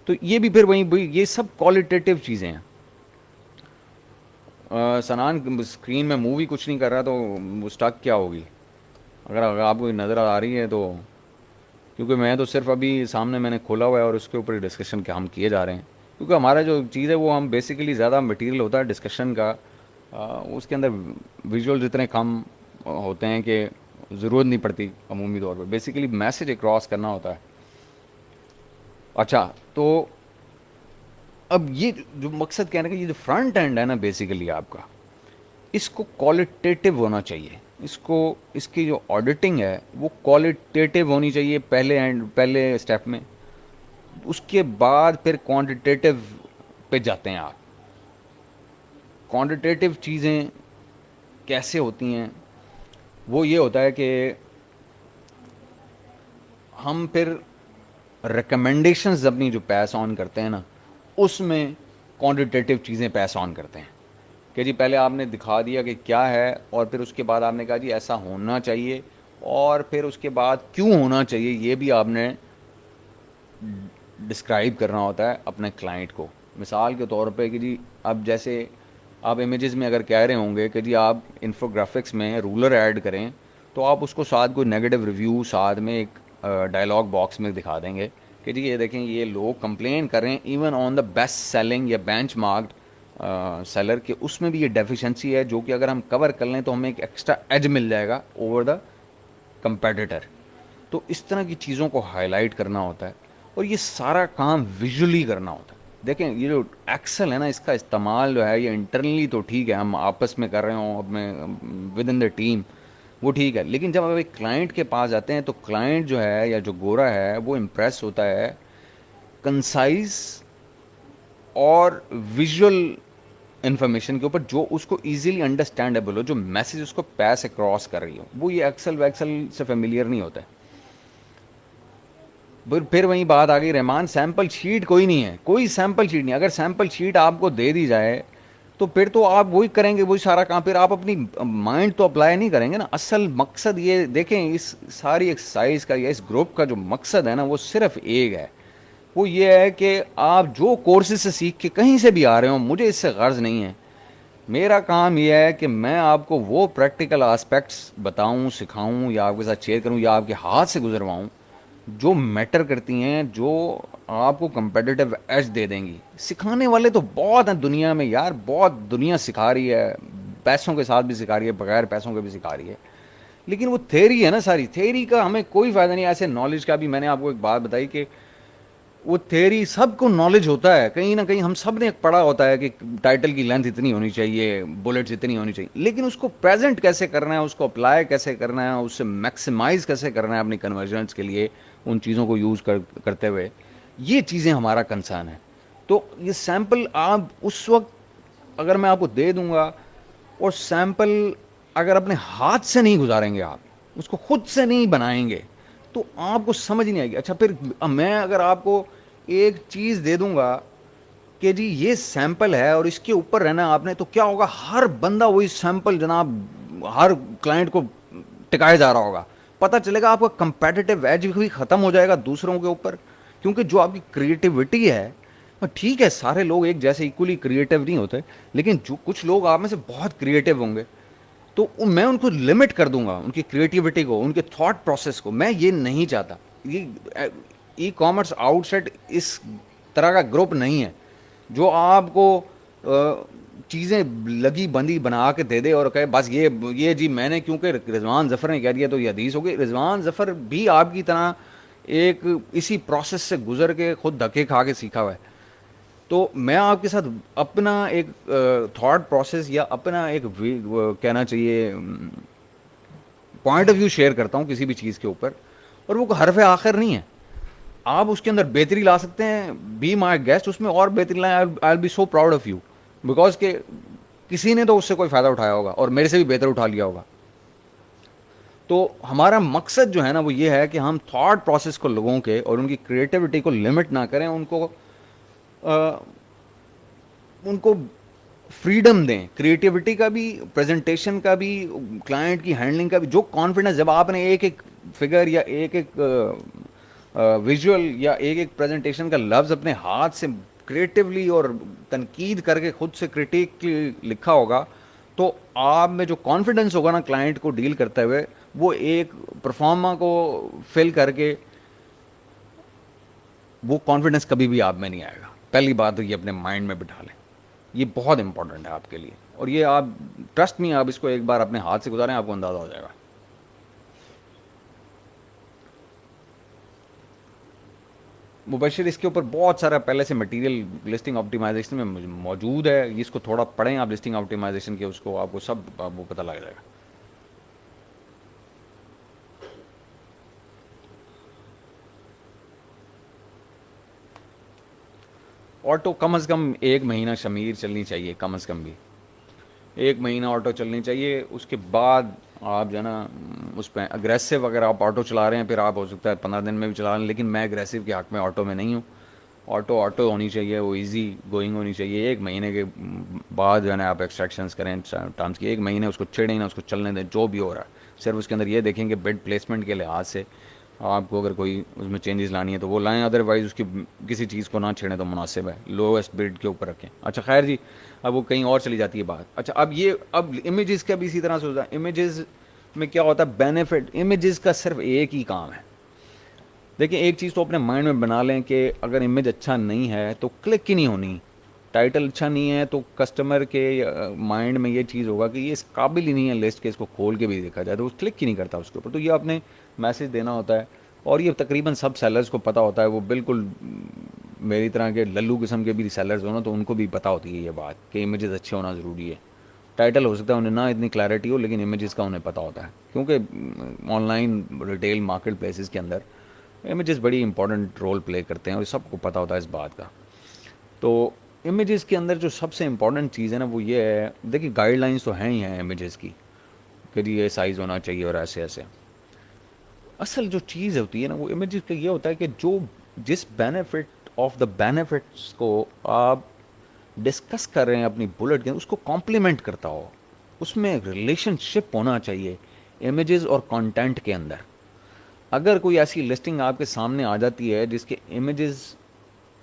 تو یہ بھی پھر وہیں یہ سب کوالٹیٹیو چیزیں ہیں. سنان اسکرین میں مووی کچھ نہیں کر رہا تو وہ اسٹک کیا ہوگی, اگر آپ کو نظر آ رہی ہے تو, کیونکہ میں تو صرف ابھی سامنے میں نے کھولا ہوا ہے اور اس کے اوپر ڈسکشن ہم کیے جا رہے ہیں. کیونکہ ہمارا جو چیز ہے وہ ہم بیسیکلی زیادہ مٹیریل ہوتا ہے ڈسکشن کا, اس کے اندر ویژولز اتنے کم ہوتے ہیں کہ ضرورت نہیں پڑتی عمومی طور پہ, بیسیکلی میسج کراس کرنا ہوتا ہے. اچھا, تو اب یہ جو مقصد کہنے کا, یہ جو فرنٹ اینڈ ہے نا بیسیکلی آپ کا, اس کو کوالٹیٹیو ہونا چاہیے. اس کی جو آڈیٹنگ ہے وہ کوالٹیٹیو ہونی چاہیے پہلے اسٹیپ میں. اس کے بعد پھر کوانٹیٹیو پہ جاتے ہیں آپ. کوانٹیٹیو چیزیں کیسے ہوتی ہیں, وہ یہ ہوتا ہے کہ ہم پھر ریکمنڈیشنز اپنی جو پیس آن کرتے ہیں نا, اس میں کوانٹیٹیو چیزیں پیس آن کرتے ہیں کہ جی پہلے آپ نے دکھا دیا کہ کیا ہے, اور پھر اس کے بعد آپ نے کہا جی ایسا ہونا چاہیے, اور پھر اس کے بعد کیوں ہونا چاہیے یہ بھی آپ نے ڈسکرائب کرنا ہوتا ہے اپنے کلائنٹ کو. مثال کے طور پہ کہ جی اب جیسے آپ امیجز میں اگر کہہ رہے ہوں گے کہ جی آپ انفوگرافکس میں رولر ایڈ کریں, تو آپ اس کو ساتھ کوئی نیگیٹو ریویو ساتھ میں ایک ڈائلاگ باکس میں دکھا دیں گے کہ جی یہ دیکھیں یہ لوگ کمپلین کر رہے ہیں even on the best selling یا بینچ مارکڈ سیلر کے, اس میں بھی یہ ڈیفیشنسی ہے جو کہ اگر ہم کور کر لیں تو ہمیں ایک ایکسٹرا ایج مل جائے گا اوور دا کمپیٹیٹر. تو اس طرح کی چیزوں کو ہائی لائٹ کرنا ہوتا ہے, اور یہ سارا کام ویژولی کرنا ہوتا ہے. دیکھیں یہ جو ایکسل ہے نا, اس کا استعمال جو ہے یہ انٹرنلی تو ٹھیک ہے, ہم آپس میں کر رہے ہوں اپنے ود ان دا ٹیم, وہ ٹھیک ہے, لیکن جب آپ ایک کلائنٹ کے پاس جاتے ہیں تو کلائنٹ جو ہے یا جو گورا ہے وہ امپریس ہوتا ہے کنسائز اور ویژول انفارمیشن کے اوپر, جو اس کو ایزیلی انڈرسٹینڈیبل ہو, جو میسج اس کو پیس اکراس کر رہی ہو. وہ یہ ایکسل سے فیملیئر نہیں ہوتا ہے. پھر وہیں بات آ گئی رحمان, سیمپل شیٹ کوئی نہیں ہے, کوئی سیمپل شیٹ نہیں. اگر سیمپل شیٹ آپ کو دے دی جائے تو پھر تو آپ وہی کریں گے, وہی سارا کام, پھر آپ اپنی مائنڈ تو اپلائی نہیں کریں گے نا. اصل مقصد یہ دیکھیں, اس ساری ایکسرسائز کا یا اس گروپ کا جو مقصد ہے نا وہ صرف ایک ہے, وہ یہ ہے کہ آپ جو کورسز سے سیکھ کے کہیں سے بھی آ رہے ہوں, مجھے اس سے غرض نہیں ہے. میرا کام یہ ہے کہ میں آپ کو وہ پریکٹیکل آسپیکٹس بتاؤں, سکھاؤں, یا آپ کے ساتھ شیئر کروں, یا آپ کے ہاتھ سے گزرواؤں جو میٹر کرتی ہیں, جو آپ کو کمپیٹیٹیو ایج دے دیں گی. سکھانے والے تو بہت ہیں دنیا میں یار, بہت دنیا سکھا رہی ہے, پیسوں کے ساتھ بھی سکھا رہی ہے, بغیر پیسوں کے بھی سکھا رہی ہے, لیکن وہ تھیری ہے نا, ساری تھیری کا ہمیں کوئی فائدہ نہیں. ایسے نالج کا بھی میں نے آپ کو ایک بات بتائی کہ وہ تھیری سب کو نالج ہوتا ہے، کہیں نہ کہیں ہم سب نے پڑھا ہوتا ہے کہ ٹائٹل کی لینتھ اتنی ہونی چاہیے، بلٹس اتنی ہونی چاہیے، لیکن اس کو پریزنٹ کیسے کرنا ہے، اس کو اپلائی کیسے کرنا ہے، اس سے میکسیمائز کیسے کرنا ہے اپنی کنورژنس کے لیے ان چیزوں کو یوز کرتے ہوئے، یہ چیزیں ہمارا کنسرن ہے. تو یہ سیمپل آپ اس وقت اگر میں آپ کو دے دوں گا، اور سیمپل اگر اپنے ہاتھ سے نہیں گزاریں گے، آپ اس کو خود سے نہیں بنائیں گے، تو آپ کو سمجھ نہیں آئے گی. اچھا پھر میں اگر آپ کو ایک چیز دے دوں گا کہ جی یہ سیمپل ہے اور اس کے اوپر رہنا ہے آپ نے، تو کیا ہوگا، ہر بندہ وہی سیمپل جناب ہر کلائنٹ کو ٹکائے جا رہا ہوگا. پتہ چلے گا آپ کا کمپیٹیٹیو ایج بھی ختم ہو جائے گا دوسروں کے اوپر، کیونکہ جو آپ کی کریٹیوٹی ہے، ٹھیک ہے سارے لوگ ایک جیسے ایکولی کریٹیو نہیں ہوتے، لیکن جو کچھ لوگ آپ میں سے بہت کریٹیو ہوں گے، تو میں ان کو لمٹ کر دوں گا، ان کی کریٹیوٹی کو، ان کے تھاٹ پروسیس کو. میں یہ نہیں چاہتا. یہ ای کامرس آؤٹ سائڈ اس طرح کا گروپ نہیں ہے جو آپ کو چیزیں لگی بندی بنا کے دے دے اور کہے بس یہ جی میں نے کیونکہ رضوان ظفر نے کہہ دیا تو یہ حدیث ہوگی. رضوان ظفر بھی آپ کی طرح ایک اسی پروسیس سے گزر کے خود دھکے کھا کے سیکھا ہوا ہے. تو میں آپ کے ساتھ اپنا ایک تھاٹ پروسیس یا اپنا ایک کہنا چاہیے پوائنٹ آف ویو شیئر کرتا ہوں کسی بھی چیز کے اوپر، اور وہ حرف آخر نہیں ہے. آپ اس کے اندر بہتری لا سکتے ہیں، بی مائی گیسٹ، اس میں اور بہتری لائیں. I will be so proud of you, because کہ کسی نے تو اس سے کوئی فائدہ اٹھایا ہوگا اور میرے سے بھی بہتر اٹھا لیا ہوگا. تو ہمارا مقصد جو ہے نا وہ یہ ہے کہ ہم تھاٹ پروسیس کو لوگوں کے اور ان کی کریٹیوٹی کو لمٹ نہ کریں، ان کو فریڈم دیں، کریٹیوٹی کا بھی، پریزنٹیشن کا بھی، کلائنٹ کی ہینڈلنگ کا بھی. جو کانفیڈنس جب آپ نے ایک ایک فگر یا ایک ایک ویژول یا ایک ایک پریزنٹیشن کا لفظ اپنے ہاتھ سے کریٹیولی اور تنقید کر کے خود سے کریٹیکلی لکھا ہوگا، تو آپ میں جو کانفیڈنس ہوگا نا کلائنٹ کو ڈیل کرتے ہوئے، وہ ایک پرفارما کو فل کر کے وہ کانفیڈنس کبھی بھی آپ میں نہیں آئے گا. پہلی بات تو یہ اپنے مائنڈ میں بٹھا لیں، یہ بہت امپورٹنٹ ہے آپ کے لیے. اور یہ آپ ٹرسٹ نہیں، آپ اس کو ایک بار اپنے ہاتھ سے گزاریں، آپ کو اندازہ ہو جائے گا. مبشر اس کے اوپر بہت سارا پہلے سے مٹیریل لسٹنگ آپٹیمائزیشن میں موجود ہے، اس کو تھوڑا پڑھیں آپ لسٹنگ آپٹیمائزیشن کے، اس کو آپ کو سب وہ پتہ لگ جائے گا. آٹو کم از کم 1 مہینہ شمیر چلنی چاہیے، کم از کم بھی 1 مہینہ آٹو چلنی چاہیے. اس کے بعد آپ جو ہے نا اس پہ اگریسو، اگر آپ آٹو چلا رہے ہیں پھر آپ ہو سکتا ہے 15 دن میں بھی چلا لیں، لیکن میں اگریسو کے حق میں آٹو میں نہیں ہوں. آٹو ہونی چاہیے، وہ ایزی گوئنگ ہونی چاہیے. 1 مہینے کے بعد جو ہے نا آپ ایکسٹریکشنس کریں ٹرمس کی. 1 مہینے اس کو چھیڑیں نا، اس کو چلنے دیں جو بھی ہو رہا ہے. صرف اس کے اندر یہ دیکھیں کہ بیڈ پلیسمنٹ کے لحاظ سے آپ کو اگر کوئی اس میں چینجز لانی ہے تو وہ لائیں، ادروائز اس کی کسی چیز کو نہ چھیڑیں تو مناسب ہے، لویسٹ بیڈ کے اوپر رکھیں. اچھا خیر جی، اب وہ کہیں اور چلی جاتی ہے بات. اچھا اب امیجز کا بھی اسی طرح سے ہوتا ہے. امیجز میں کیا ہوتا ہے بینیفٹ، امیجز کا صرف ایک ہی کام ہے. دیکھیں ایک چیز تو اپنے مائنڈ میں بنا لیں کہ اگر امیج اچھا نہیں ہے تو کلک ہی نہیں ہونی. ٹائٹل اچھا نہیں ہے تو کسٹمر کے مائنڈ میں یہ چیز ہوگا کہ یہ اس قابل ہی نہیں ہے لسٹ کے، اس کو کھول کے بھی دیکھا جائے تو وہ کلک ہی نہیں کرتا اس کے اوپر. تو یہ آپ نے میسج دینا ہوتا ہے، اور یہ تقریباً سب سیلرز کو پتہ ہوتا ہے. وہ بالکل میری طرح کے للو قسم کے بھی سیلرز ہوں نا تو ان کو بھی پتہ ہوتی ہے یہ بات کہ امیجز اچھے ہونا ضروری ہے. ٹائٹل ہو سکتا ہے انہیں نہ اتنی کلیئرٹی ہو، لیکن امیجز کا انہیں پتہ ہوتا ہے، کیونکہ on line retail market places کے اندر امیجز بڑی امپورٹنٹ رول پلے کرتے ہیں اور سب کو پتہ ہوتا ہے اس بات کا. تو امیجز کے اندر جو سب سے امپورٹنٹ چیز ہے نا وہ یہ ہے، دیکھیے گائیڈ لائنس تو ہیں ہی ہیں امیجز کی کہ جی یہ سائز ہونا چاہیے اور ایسے ایسے. اصل جو چیز ہوتی ہے نا وہ امیجز کا یہ ہوتا ہے کہ جس بینیفٹ آف دا بینیفٹس کو آپ ڈسکس کر رہے ہیں اپنی بلٹ کے، اس کو کمپلیمنٹ کرتا ہو، اس میں ریلیشن شپ ہونا چاہیے امیجز اور کنٹینٹ کے اندر. اگر کوئی ایسی لسٹنگ آپ کے سامنے آ جاتی ہے جس کے امیجز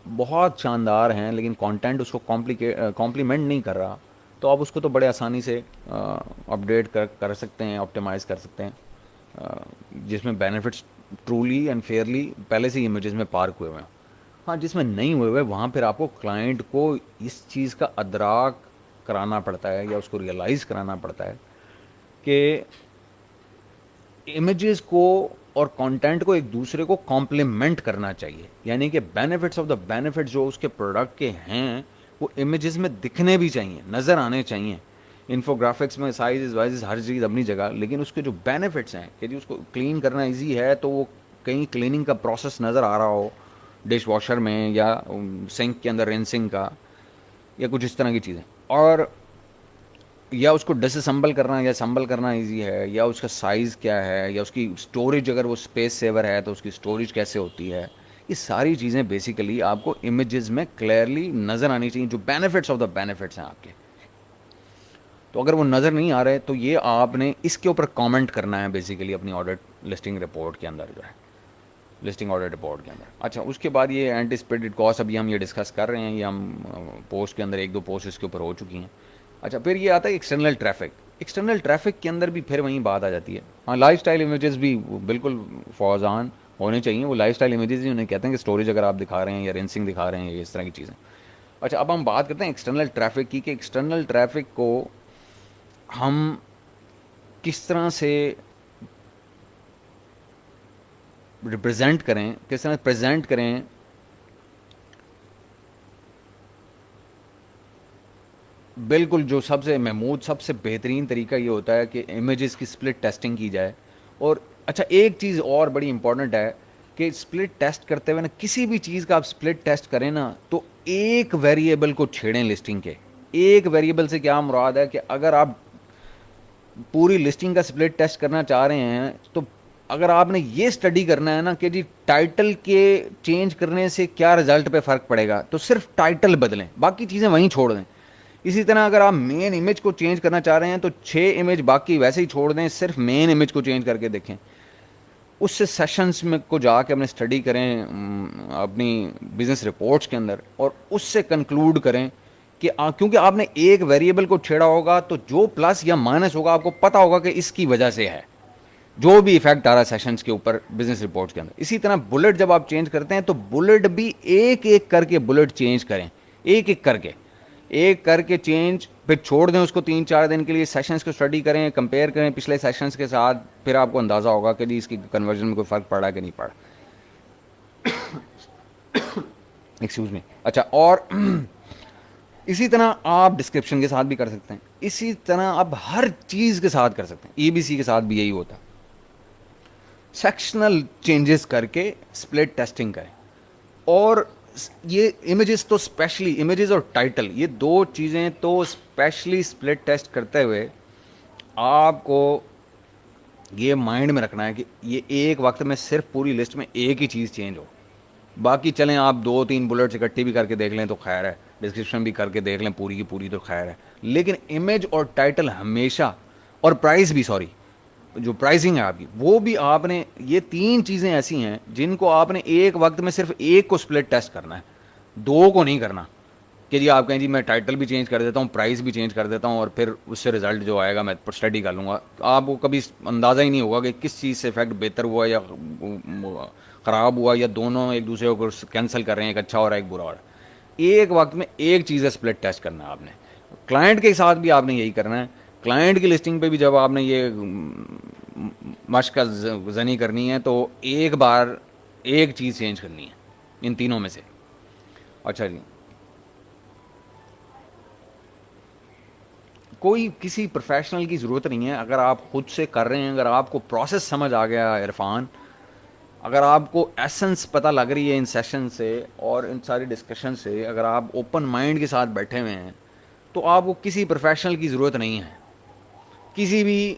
بہت شاندار ہیں لیکن کنٹینٹ اس کو کمپلیمنٹ نہیں کر رہا، تو آپ اس کو تو بڑے آسانی سے اپڈیٹ کر سکتے ہیں، آپٹیمائز کر سکتے ہیں، جس میں بینیفٹس ٹرولی اینڈ فیئرلی پہلے سے ہی امیجز میں پارک ہوئے ہوئے ہیں. ہاں جس میں نہیں ہوئے ہوئے وہاں پھر آپ کو کلائنٹ کو اس چیز کا ادراک کرانا پڑتا ہے یا اس کو ریئلائز کرانا پڑتا ہے کہ امیجز کو اور کانٹینٹ کو ایک دوسرے کو کمپلیمنٹ کرنا چاہیے. یعنی کہ بینیفٹس آف دا بینیفٹ جو اس کے پروڈکٹ کے ہیں وہ امیجز میں دکھنے بھی چاہیے, نظر آنے چاہیے. انفوگرافکس میں سائز وائز ہر چیز اپنی جگہ, لیکن اس کے جو بینیفٹس ہیں کہ جی اس کو کلین کرنا ایزی ہے تو وہ کہیں کلیننگ کا پروسیس نظر آ رہا ہو ڈش واشر میں یا سنک کے اندر رینسنگ کا یا کچھ اس طرح کی چیزیں, اور یا اس کو ڈس اسمبل کرنا یا اسمبل کرنا ایزی ہے, یا اس کا سائز کیا ہے, یا اس کی اسٹوریج اگر وہ اسپیس سیور ہے تو اس کی اسٹوریج کیسے ہوتی ہے. یہ ساری چیزیں بیسیکلی آپ کو امیجز میں کلیئرلی نظر آنی چاہیے جو بینیفٹس آف دا بینیفٹس ہیں آپ کے. تو اگر وہ نظر نہیں آ رہے تو یہ آپ نے اس کے اوپر کامنٹ کرنا ہے بیسیکلی اپنی آڈٹ لسٹنگ رپورٹ کے اندر جو ہے, لسٹنگ آڈٹ رپورٹ کے اندر. اچھا, اس کے بعد یہ اینٹیسپیٹڈ کاسٹ ابھی ہم یہ ڈسکس کر رہے ہیں, یہ ہم پوسٹ کے اندر 1-2 پوسٹ اس کے اوپر ہو چکی ہیں. اچھا, پھر یہ آتا ہے ایکسٹرنل ٹریفک. ایکسٹرنل ٹریفک کے اندر بھی پھر وہیں بات آ جاتی ہے. ہاں, لائف اسٹائل امیجز بھی بالکل فوزان ہونے چاہیے, وہ لائف اسٹائل امیجز ہی انہیں کہتے ہیں کہ اسٹوریج اگر آپ دکھا رہے ہیں یا رینسنگ دکھا رہے ہیں یا اس طرح کی چیزیں. اچھا, اب ہم بات کرتے ہیں ایکسٹرنل ٹریفک کی کہ ایکسٹرنل ٹریفک کو ہم کس طرح سے ریپرزینٹ کریں, کس طرح پریزنٹ کریں. بالکل, جو سب سے محمود سب سے بہترین طریقہ یہ ہوتا ہے کہ امیجز کی سپلٹ ٹیسٹنگ کی جائے. اور اچھا, ایک چیز اور بڑی امپورٹنٹ ہے کہ سپلٹ ٹیسٹ کرتے ہوئے نا, کسی بھی چیز کا آپ سپلٹ ٹیسٹ کریں نا تو ایک ویریبل کو چھیڑیں لسٹنگ کے. ایک ویریبل سے کیا مراد ہے کہ اگر آپ پوری لسٹنگ کا سپلٹ ٹیسٹ کرنا چاہ رہے ہیں تو اگر آپ نے یہ اسٹڈی کرنا ہے نا کہ جی ٹائٹل کے چینج کرنے سے کیا رزلٹ پہ فرق پڑے گا, تو صرف ٹائٹل بدلیں, باقی چیزیں وہیں چھوڑ دیں. اسی طرح اگر آپ مین امیج کو چینج کرنا چاہ رہے ہیں تو 6 امیج باقی ویسے ہی چھوڑ دیں, صرف مین امیج کو چینج کر کے دیکھیں. اس سے سیشنز میں کو جا کے اپنے اسٹڈی کریں اپنی بزنس رپورٹس کے اندر, اور اس سے کنکلوڈ کریں کہ کیونکہ آپ نے ایک ویریبل کو چھیڑا ہوگا تو جو پلس یا مائنس ہوگا آپ کو پتا ہوگا کہ اس کی وجہ سے ہے, جو بھی ایفیکٹ آ رہا ہے سیشنز کے اوپر بزنس رپورٹس کے اندر. اسی طرح بلٹ جب آپ چینج کرتے ہیں تو بلٹ بھی ایک ایک کر کے بلٹ چینج کریں, ایک کر کے چینج, پھر چھوڑ دیں اس کو 3-4 دن کے لیے, سیشنز کو اسٹڈی کریں, کمپیئر کریں پچھلے سیشنز کے ساتھ, پھر آپ کو اندازہ ہوگا کہ جی اس کی کنورژن میں کوئی فرق پڑا کہ نہیں پڑا. Excuse me. اچھا, اور اسی طرح آپ ڈسکرپشن کے ساتھ بھی کر سکتے ہیں, اسی طرح آپ ہر چیز کے ساتھ کر سکتے ہیں. ای بی سی کے ساتھ بھی یہی ہوتا ہے, سیکشنل چینجز کر کے سپلٹ ٹیسٹنگ کریں. اور یہ امیجز تو اسپیشلی امیجز اور ٹائٹل, یہ 2 چیزیں تو اسپیشلی سپلٹ ٹیسٹ کرتے ہوئے آپ کو یہ مائنڈ میں رکھنا ہے کہ یہ ایک وقت میں صرف پوری لسٹ میں ایک ہی چیز چینج ہو. باقی چلیں آپ 2-3 بلٹس اکٹھی بھی کر کے دیکھ لیں تو خیر ہے, ڈسکرپشن بھی کر کے دیکھ لیں پوری کی پوری تو خیر ہے, لیکن امیج اور ٹائٹل ہمیشہ, اور پرائز بھی, سوری جو پرائزنگ ہے آپ کی وہ بھی, آپ نے یہ 3 چیزیں ایسی ہیں جن کو آپ نے ایک وقت میں صرف ایک کو سپلٹ ٹیسٹ کرنا ہے, 2 کو نہیں کرنا کہ جی آپ کہیں جی میں ٹائٹل بھی چینج کر دیتا ہوں, پرائز بھی چینج کر دیتا ہوں, اور پھر اس سے رزلٹ جو آئے گا میں اسٹڈی کر لوں گا. آپ کو کبھی اندازہ ہی نہیں ہوگا کہ کس چیز سے افیکٹ بہتر ہوا یا خراب ہوا, یا دونوں ایک دوسرے کو کینسل کر رہے ہیں, ایک اچھا ہو رہا ہے ایک برا ہو رہا ہے. ایک وقت میں ایک چیز ہے سپلٹ ٹیسٹ کرنا ہے آپ نے. کلائنٹ کے ساتھ بھی آپ نے یہی کرنا ہے. کلائنٹ کی لسٹنگ پہ بھی جب آپ نے یہ مشق زنی کرنی ہے تو ایک بار ایک چیز چینج کرنی ہے ان تینوں میں سے. اچھا جی, کوئی کسی پروفیشنل کی ضرورت نہیں ہے. اگر آپ خود سے کر رہے ہیں, اگر آپ کو پروسیس سمجھ آ گیا عرفان, اگر آپ کو ایسنس پتہ لگ رہی ہے ان سیشن سے اور ان ساری ڈسکشن سے, اگر آپ اوپن مائنڈ کے ساتھ بیٹھے ہوئے ہیں تو آپ کو کسی پروفیشنل کی ضرورت نہیں ہے. کسی بھی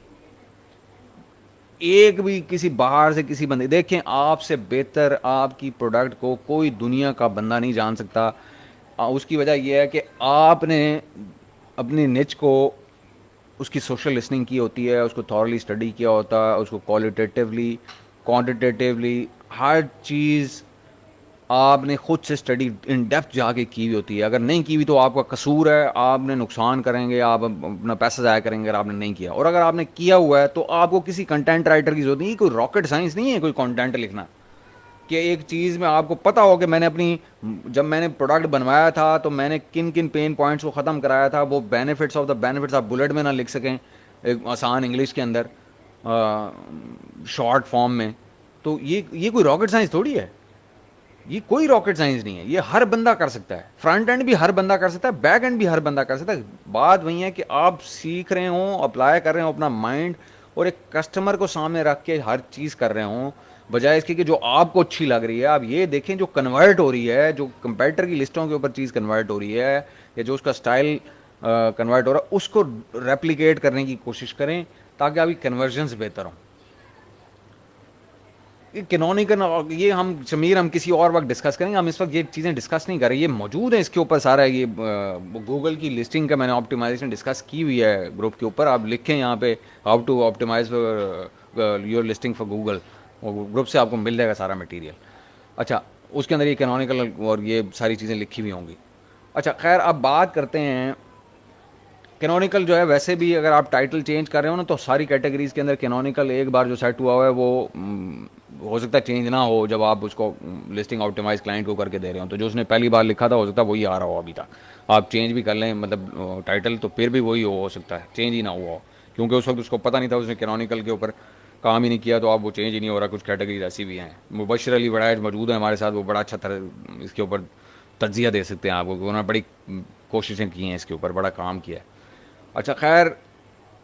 ایک بھی کسی باہر سے کسی بندے, دیکھیں آپ سے بہتر آپ کی پروڈکٹ کو کوئی دنیا کا بندہ نہیں جان سکتا. اس کی وجہ یہ ہے کہ آپ نے اپنی نچ کو, اس کی سوشل لسننگ کی ہوتی ہے, اس کو تھورلی اسٹڈی کیا ہوتا ہے, اس کو کوالٹیٹیولی کوانٹیٹیولی ہر چیز آپ نے خود سے اسٹڈی ان ڈیپتھ جا کے کی ہوئی ہوتی ہے. اگر نہیں کی ہوئی تو آپ کا قصور ہے, آپ نے نقصان کریں گے, آپ اپنا پیسہ ضائع کریں گے اگر آپ نے نہیں کیا. اور اگر آپ نے کیا ہوا ہے تو آپ کو کسی کنٹینٹ رائٹر کی ضرورت نہیں. کوئی راکٹ سائنس نہیں ہے کوئی کنٹینٹ لکھنا, کہ ایک چیز میں آپ کو پتا ہو کہ میں نے اپنی, جب میں نے پروڈکٹ بنوایا تھا تو میں نے کن کن پین پوائنٹس کو ختم کرایا تھا. وہ بینیفٹس آف دا بینیفٹس آپ بلٹ میں نہ لکھ سکیں ایک آسان انگلش کے اندر, شارٹ فارم میں, تو یہ کوئی راکٹ سائنس تھوڑی ہے، یہ کوئی راکٹ سائنس نہیں ہے، یہ ہر بندہ کر سکتا ہے. فرنٹ اینڈ بھی ہر بندہ کر سکتا ہے، بیک اینڈ بھی ہر بندہ کر سکتا ہے. بات وہی ہے کہ آپ سیکھ رہے ہوں، اپلائی کر رہے ہوں اپنا مائنڈ، اور ایک کسٹمر کو سامنے رکھ کے ہر چیز کر رہے ہوں، بجائے اس کی کہ جو آپ کو اچھی لگ رہی ہے. آپ یہ دیکھیں جو کنورٹ ہو رہی ہے، جو کمپیٹر کی لسٹوں کے اوپر چیز کنورٹ ہو رہی ہے، یا جو اس کا اسٹائل کنورٹ ہو رہا ہے، اس کو ریپلیکیٹ کرنے کی کوشش کریں تاکہ آپ کی کنورژنس بہتر ہوں. کینونیکل یہ ہم شمیر ہم کسی اور وقت ڈسکس کریں گے، ہم اس وقت یہ چیزیں ڈسکس نہیں کر رہے. یہ موجود ہے اس کے اوپر سارا، یہ گوگل کی لسٹنگ کا میں نے آپٹیمائزیشن ڈسکس کی ہوئی ہے گروپ کے اوپر. آپ لکھیں یہاں پہ how to optimise your listing for Google, اور گروپ سے آپ کو مل جائے گا سارا مٹیریل. اچھا، اس کے اندر یہ کینونیکل اور یہ ساری چیزیں لکھی ہوئی ہوں گی. اچھا خیر، اب بات کرتے ہیں کینونیکل جو ہے. ویسے بھی اگر آپ ٹائٹل چینج کر رہے ہو نا، تو ساری کیٹیگریز کے اندر کینونیکل ایک بار جو سیٹ ہوا ہوا ہے وہ ہو سکتا ہے چینج نہ ہو جب آپ اس کو لسٹنگ آپٹیمائز کلائنٹ کو کر کے دے رہے ہو. تو جو اس نے پہلی بار لکھا تھا ہو سکتا ہے وہی آ رہا ہو ابھی تک. آپ چینج بھی کر لیں مطلب ٹائٹل، تو پھر بھی وہی ہو سکتا ہے، چینج ہی نہ ہوا ہو، کیونکہ اس وقت اس کو پتہ نہیں تھا، اس نے کینونیکل کے اوپر کام ہی نہیں کیا. تو اب وہ چینج ہی نہیں ہو رہا. کچھ کیٹیگریز ایسی بھی ہیں. مبشر علی وڑائچ موجود ہیں ہمارے ساتھ، وہ بڑا اچھا اس کے اوپر تجزیہ دے سکتے ہیں آپ کو، انہوں نے بڑی کوششیں کی ہیں اس کے اوپر، بڑا کام کیا ہے. اچھا خیر،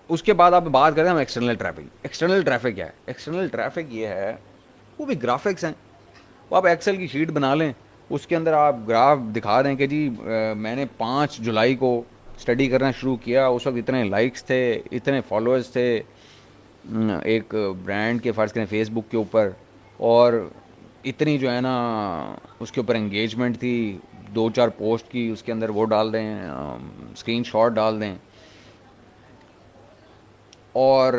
اس کے بعد آپ بات کریں ہم ایکسٹرنل ٹریفک. ایکسٹرنل ٹریفک کیا ہے؟ ایکسٹرنل ٹریفک یہ ہے، وہ بھی گرافکس ہیں. وہ آپ ایکسل کی شیٹ بنا لیں، اس کے اندر آپ گراف دکھا دیں کہ جی میں نے 5 جولائی کو اسٹڈی کرنا شروع کیا، اس وقت اتنے لائکس تھے، اتنے فالوورز تھے ایک برانڈ کے، فرض کریں فیس بک کے اوپر، اور اتنی جو ہے نا اس کے اوپر انگیجمنٹ تھی، 2-4 پوسٹ کی اس کے اندر وہ ڈال دیں، اسکرین شاٹ ڈال دیں، اور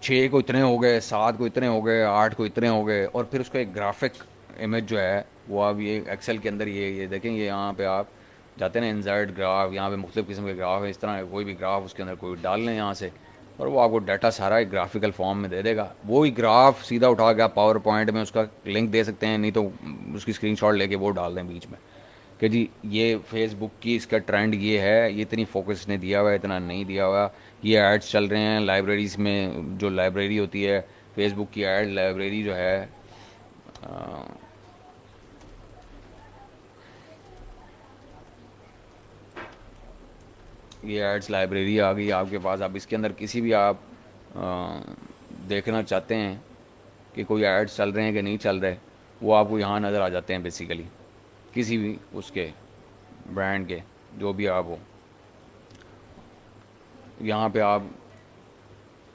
6 کو اتنے ہو گئے، 7 کو اتنے ہو گئے، 8 کو اتنے ہو گئے. اور پھر اس کا ایک گرافک امیج جو ہے وہ آپ یہ ایکسل کے اندر یہ دیکھیں. یہ یہاں پہ آپ جاتے ہیں نا انسرٹ گراف، یہاں پہ مختلف قسم کے گراف ہیں، اس طرح کوئی بھی گراف اس کے اندر کوئی ڈال لیں یہاں سے، اور وہ آپ کو ڈیٹا سارا ایک گرافیکل فارم میں دے دے گا. وہی گراف سیدھا اٹھا کے آپ پاور پوائنٹ میں اس کا لنک دے سکتے ہیں، نہیں تو اس کی اسکرین شاٹ لے کے وہ ڈال دیں بیچ میں کہ جی یہ فیس بک کی اس کا ٹرینڈ یہ ہے، یہ اتنی فوکس نے دیا ہوا ہے، اتنا نہیں دیا ہوا. یہ ایڈس چل رہے ہیں لائبریریز میں، جو لائبریری ہوتی ہے فیس بک کی ایڈ لائبریری جو ہے، یہ ایڈس لائبریری آ گئی آپ کے پاس. اب اس کے اندر کسی بھی آپ دیکھنا چاہتے ہیں کہ کوئی ایڈس چل رہے ہیں کہ نہیں چل رہے، وہ آپ کو یہاں نظر آ جاتے ہیں بیسیکلی، کسی بھی اس کے برانڈ کے جو بھی آپ ہو. یہاں پہ آپ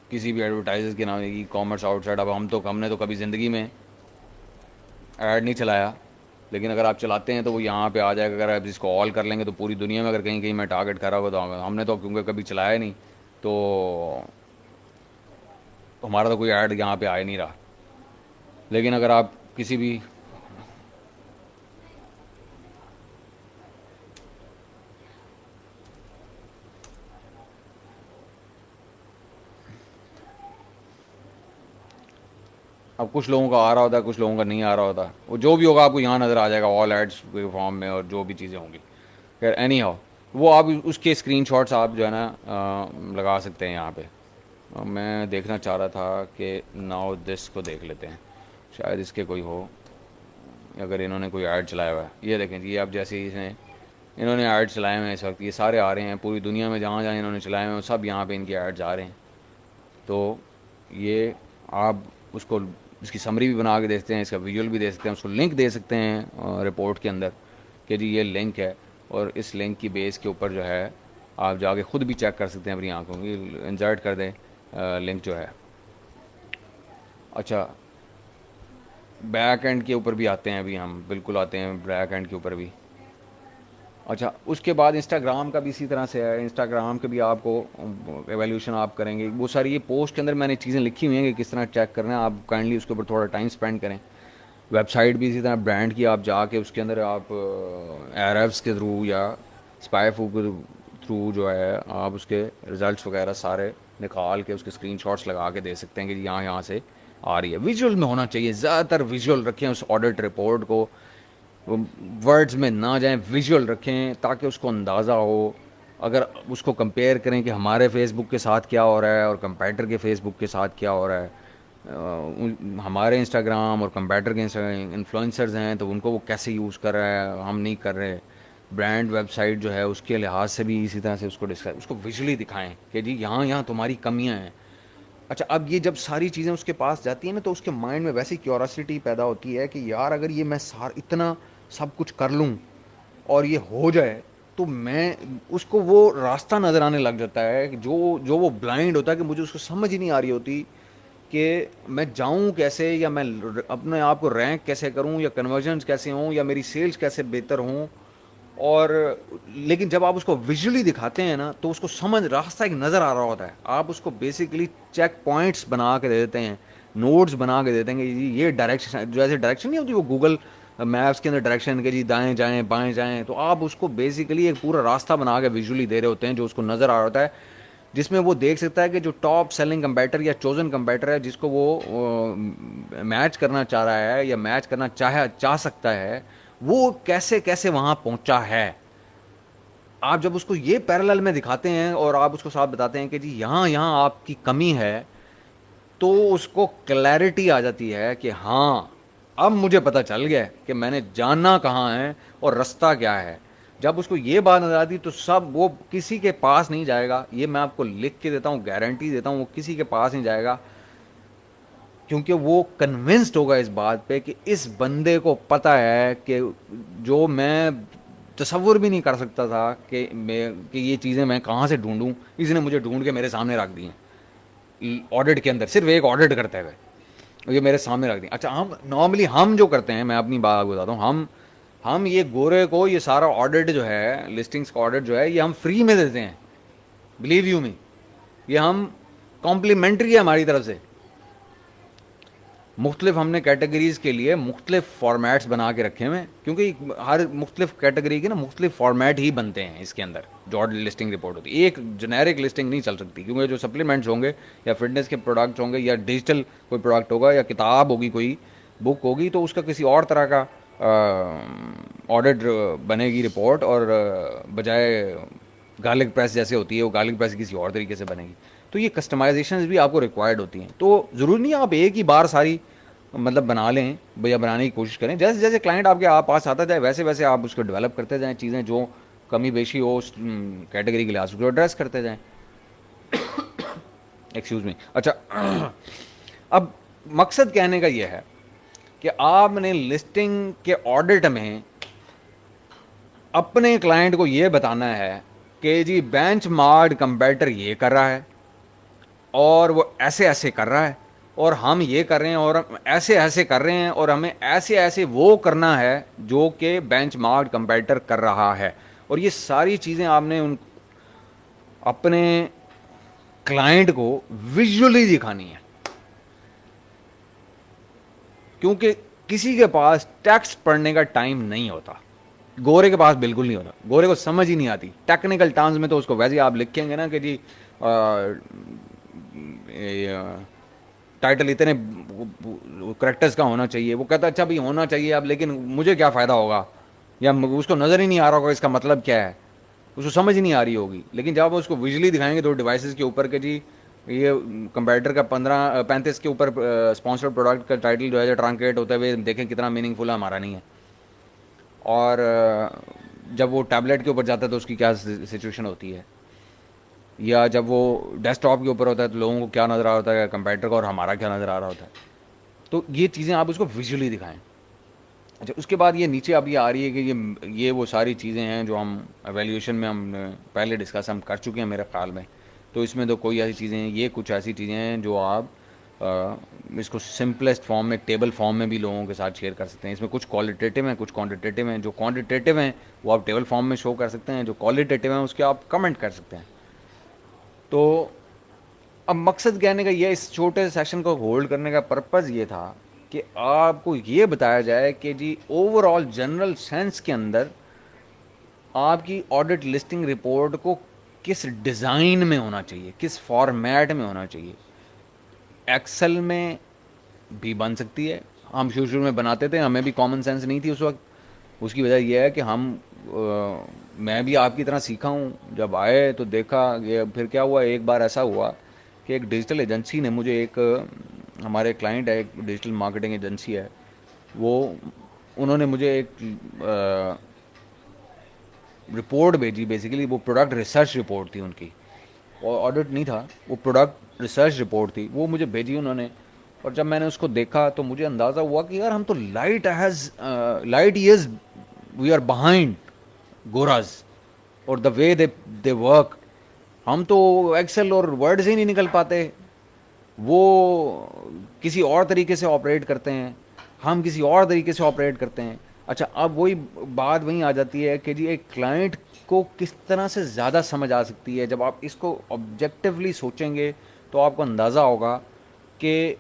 کسی بھی ایڈورٹائزر کے نام، ای کامرس آؤٹ سائڈ. اب ہم نے تو کبھی زندگی میں ایڈ نہیں چلایا، لیکن اگر آپ چلاتے ہیں تو وہ یہاں پہ آ جائے گا. اگر آپ اس کو آل کر لیں گے تو پوری دنیا میں اگر کہیں کہیں میں ٹارگٹ کرا ہوگا، تو ہم نے تو کیونکہ کبھی چلایا نہیں، تو ہمارا تو کوئی ایڈ یہاں پہ آ ہی نہیں رہا. لیکن اگر آپ کسی بھی اب کچھ لوگوں کا آ رہا ہوتا ہے، کچھ لوگوں کا نہیں آ رہا ہوتا، وہ جو بھی ہوگا آپ کو یہاں نظر آ جائے گا آل ایڈس کے فارم میں، اور جو بھی چیزیں ہوں گی. خیر اینی ہاؤ، وہ آپ اس کے اسکرین شاٹس آپ جو ہے نا لگا سکتے ہیں یہاں پہ. میں دیکھنا چاہ رہا تھا کہ ناؤ دس کو دیکھ لیتے ہیں، شاید اس کے کوئی ہو، اگر انہوں نے کوئی ایڈ چلایا ہوا ہے. یہ دیکھیں جی، آپ جیسے ہی انہوں نے ایڈ چلائے ہوئے ہیں اس وقت، یہ سارے آ رہے ہیں پوری دنیا میں، جہاں جہاں انہوں نے چلائے ہوئے ہیں سب یہاں پہ ان کے ایڈز آ رہے ہیں. تو یہ آپ اس کو اس کی سمری بھی بنا کے دے سکتے ہیں، اس کا ویژول بھی دے سکتے ہیں، اس کو لنک دے سکتے ہیں رپورٹ کے اندر کہ جی یہ لنک ہے، اور اس لنک کی بیس کے اوپر جو ہے آپ جا کے خود بھی چیک کر سکتے ہیں اپنی آنکھوں کی، انسرٹ کر دیں لنک جو ہے. اچھا، بیک اینڈ کے اوپر بھی آتے ہیں، ابھی ہم بالکل آتے ہیں بیک اینڈ کے اوپر بھی. اچھا، اس کے بعد انسٹاگرام کا بھی اسی طرح سے ہے. انسٹاگرام کے بھی آپ کو ایویلیوشن آپ کریں گے، وہ ساری یہ پوسٹ کے اندر میں نے چیزیں لکھی ہوئی ہیں کہ کس طرح چیک کرنا ہے. آپ کائنڈلی اس کے اوپر تھوڑا ٹائم اسپینڈ کریں. ویب سائٹ بھی اسی طرح برانڈ کی، آپ جا کے اس کے اندر آپ ایربس کے تھرو یا اسپائفو کے تھرو جو ہے آپ اس کے رزلٹس وغیرہ سارے نکال کے اس کے اسکرین شاٹس لگا کے دے سکتے ہیں کہ یہاں سے آ رہی ہے. ویژول میں ہونا چاہیے، زیادہ تر ویژول رکھیں اس آڈٹ رپورٹ کو، ورڈز میں نہ جائیں، ویژول رکھیں تاکہ اس کو اندازہ ہو. اگر اس کو کمپیئر کریں کہ ہمارے فیس بک کے ساتھ کیا ہو رہا ہے اور کمپیٹر کے فیس بک کے ساتھ کیا ہو رہا ہے، ہمارے انسٹاگرام اور کمپیٹر کے انفلوئنسرز ہیں تو ان کو وہ کیسے یوز کر رہا ہے, ہم نہیں کر رہے. برانڈ ویب سائٹ جو ہے اس کے لحاظ سے بھی اسی طرح سے اس کو ڈسکرائب, اس کو ویژولی دکھائیں کہ جی یہاں یہاں تمہاری کمیاں ہیں. اچھا, اب یہ جب ساری چیزیں اس کے پاس جاتی ہیں نا تو اس کے مائنڈ میں ویسی کیوراسٹی پیدا ہوتی ہے کہ یار اگر یہ میں اتنا سب کچھ کر لوں اور یہ ہو جائے تو میں اس کو وہ راستہ نظر آنے لگ جاتا ہے کہ جو وہ بلائنڈ ہوتا ہے کہ مجھے اس کو سمجھ ہی نہیں آ رہی ہوتی کہ میں جاؤں کیسے, یا میں اپنے آپ کو رینک کیسے کروں, یا کنورژنس کیسے ہوں, یا میری سیلز کیسے بہتر ہوں. اور لیکن جب آپ اس کو ویژولی دکھاتے ہیں نا تو اس کو سمجھ راستہ ایک نظر آ رہا ہوتا ہے. آپ اس کو بیسکلی چیک پوائنٹس بنا کے دے دیتے ہیں, نوٹس بنا کے دیتے ہیں کہ جی یہ ڈائریکشن, جو ایسے ڈائریکشن نہیں ہوتی وہ گوگل میپس کے اندر ڈائریکشن کہ جی دائیں جائیں بائیں جائیں, تو آپ اس کو بیسکلی ایک پورا راستہ بنا کے ویژولی دے رہے ہوتے ہیں جو اس کو نظر آ رہا ہوتا ہے, جس میں وہ دیکھ سکتا ہے کہ جو ٹاپ سیلنگ کمپیٹر یا چوزن کمپیٹر ہے جس کو وہ میچ کرنا چاہ رہا ہے یا میچ کرنا چاہ سکتا ہے, وہ کیسے کیسے وہاں پہنچا ہے. آپ جب اس کو یہ پیرالل میں دکھاتے ہیں اور آپ اس کو ساتھ بتاتے ہیں کہ جی یہاں یہاں آپ کی کمی ہے, تو اس کو کلیئرٹی آ جاتی ہے کہ ہاں اب مجھے پتہ چل گیا کہ میں نے جاننا کہاں ہے اور رستہ کیا ہے. جب اس کو یہ بات نظر آتی تو سب وہ کسی کے پاس نہیں جائے گا, یہ میں آپ کو لکھ کے دیتا ہوں, گارنٹی دیتا ہوں, وہ کسی کے پاس نہیں جائے گا, کیونکہ وہ کنونسڈ ہوگا اس بات پہ کہ اس بندے کو پتہ ہے کہ جو میں تصور بھی نہیں کر سکتا تھا کہ یہ چیزیں میں کہاں سے ڈھونڈوں, اس نے مجھے ڈھونڈ کے میرے سامنے رکھ دی ہیں آڈٹ کے اندر, صرف ایک آڈٹ کرتے ہوئے یہ میرے سامنے رکھ دی. اچھا, ہم نارملی ہم جو کرتے ہیں, میں اپنی بات بتاتا ہوں, ہم یہ گورے کو یہ سارا آڈٹ جو ہے, لسٹنگس کا آڈٹ جو ہے, یہ ہم فری میں دیتے ہیں. بلیو یو می, یہ ہم کمپلیمنٹری ہے ہماری طرف سے. مختلف ہم نے کیٹیگریز کے لیے مختلف فارمیٹس بنا کے رکھے ہوئے ہیں, کیونکہ ہر مختلف کیٹیگری کے نا مختلف فارمیٹ ہی بنتے ہیں اس کے اندر جو لسٹنگ رپورٹ ہوتی ہے. ایک جنیرک لسٹنگ نہیں چل سکتی, کیونکہ جو سپلیمنٹس ہوں گے یا فٹنس کے پروڈکٹس ہوں گے یا ڈیجیٹل کوئی پروڈکٹ ہوگا یا کتاب ہوگی, کوئی بک ہوگی, تو اس کا کسی اور طرح کا آڈٹ بنے گی رپورٹ, اور بجائے گارلک پریس جیسے ہوتی ہے وہ گارلک پریس کسی اور طریقے سے بنے گی. تو یہ کسٹمائزیشنز بھی آپ کو ریکوائرڈ ہوتی ہیں. تو ضروری نہیں آپ ایک ہی بار ساری مطلب بنا لیں یا بنانے کی کوشش کریں, جیسے جیسے کلائنٹ آپ کے پاس آتا جائے ویسے ویسے آپ اس کو ڈیولپ کرتے جائیں, چیزیں جو کمی بیشی ہو اس کیٹیگری کے لحاظ سے ایڈریس کرتے جائیں. Excuse me. اچھا, اب مقصد کہنے کا یہ ہے کہ آپ نے لسٹنگ کے آڈٹ میں اپنے کلائنٹ کو یہ بتانا ہے کہ جی بینچ مارک کمپیٹر یہ کر رہا ہے اور وہ ایسے ایسے کر رہا ہے, اور ہم یہ کر رہے ہیں اور ایسے ایسے کر رہے ہیں, اور ہمیں ایسے ایسے وہ کرنا ہے جو کہ بینچ مارک کمپیٹر کر رہا ہے. اور یہ ساری چیزیں آپ نے اپنے کلائنٹ کو ویژولی دکھانی ہے, کیونکہ کسی کے پاس ٹیکسٹ پڑھنے کا ٹائم نہیں ہوتا. گورے کے پاس بالکل نہیں ہوتا, گورے کو سمجھ ہی نہیں آتی ٹیکنیکل ٹرمز میں. تو اس کو ویسے آپ لکھیں گے نا کہ جی ٹائٹل اتنے کریکٹرز کا ہونا چاہیے, وہ کہتا ہے اچھا بھائی ہونا چاہیے, اب لیکن مجھے کیا فائدہ ہوگا, یا اس کو نظر ہی نہیں آ رہا ہوگا اس کا مطلب کیا ہے, اس کو سمجھ نہیں آ رہی ہوگی. لیکن جب آپ اس کو ویژولی دکھائیں گے دو ڈیوائسز کے اوپر کہ جی یہ کمپیٹر کا 35 کے اوپر اسپانسرڈ پروڈکٹ کا ٹائٹل جو ہے ٹرانکیٹ ہوتا ہے, دیکھیں کتنا میننگ فل ہے, ہمارا نہیں ہے. اور جب وہ ٹیبلیٹ کے اوپر جاتا ہے تو اس کی کیا سچویشن ہوتی ہے, یا جب وہ ڈیسک ٹاپ کے اوپر ہوتا ہے تو لوگوں کو کیا نظر آ رہا ہوتا ہے کمپیٹر کو, اور ہمارا کیا نظر آ رہا ہوتا ہے. تو یہ چیزیں آپ اس کو ویژولی دکھائیں. اچھا, اس کے بعد یہ نیچے اب یہ آ رہی ہے کہ یہ وہ ساری چیزیں ہیں جو ہم ایویلیویشن میں ہم پہلے ڈسکس ہم کر چکے ہیں میرے خیال میں. تو اس میں تو کوئی ایسی چیزیں ہیں, یہ کچھ ایسی چیزیں ہیں جو آپ اس کو سمپلسٹ فارم میں, ٹیبل فارم میں بھی لوگوں کے ساتھ شیئر کر سکتے ہیں. اس میں کچھ کوالٹیٹیو ہیں, کچھ کوانٹیٹیو ہیں. جو کوانٹیٹیو ہیں وہ آپ ٹیبل فارم میں شو کر سکتے ہیں, جو کوالٹیٹیو ہیں اس کے آپ کمنٹ کر سکتے ہیں. تو اب مقصد کہنے کا یہ, اس چھوٹے سیشن کو ہولڈ کرنے کا پرپز یہ تھا کہ آپ کو یہ بتایا جائے کہ G over all general sense کے اندر آپ کی آڈٹ لسٹنگ رپورٹ کو کس ڈیزائن میں ہونا چاہیے, کس فارمیٹ میں ہونا چاہیے. ایکسل میں بھی بن سکتی ہے, ہم شروع میں بناتے تھے, ہمیں بھی کامن سینس نہیں تھی اس وقت. اس کی وجہ یہ ہے کہ میں بھی آپ کی طرح سیکھا ہوں. جب آئے تو دیکھا, پھر کیا ہوا, ایک بار ایسا ہوا کہ ایک ڈیجیٹل ایجنسی نے مجھے ایک ہمارے کلائنٹ ہے ایک ڈیجیٹل مارکیٹنگ ایجنسی ہے, وہ انہوں نے مجھے ایک رپورٹ بھیجی. بیسیکلی وہ پروڈکٹ ریسرچ رپورٹ تھی ان کی, اور آڈٹ نہیں تھا, وہ پروڈکٹ ریسرچ رپورٹ تھی, وہ مجھے بھیجی انہوں نے. اور جب میں نے اس کو دیکھا تو مجھے اندازہ ہوا کہ یار ہم تو light years we are behind گوراز, اور دا وے دے ورک. ہم تو ایکسل اور ورڈ سے ہی نہیں نکل پاتے, وہ کسی اور طریقے سے آپریٹ کرتے ہیں, ہم کسی اور طریقے سے آپریٹ کرتے ہیں. اچھا, اب وہی بات وہیں آ جاتی ہے کہ جی ایک کلائنٹ کو کس طرح سے زیادہ سمجھ آ سکتی ہے. جب آپ اس کو آبجیکٹیولی سوچیں گے تو آپ کو اندازہ ہوگا کہ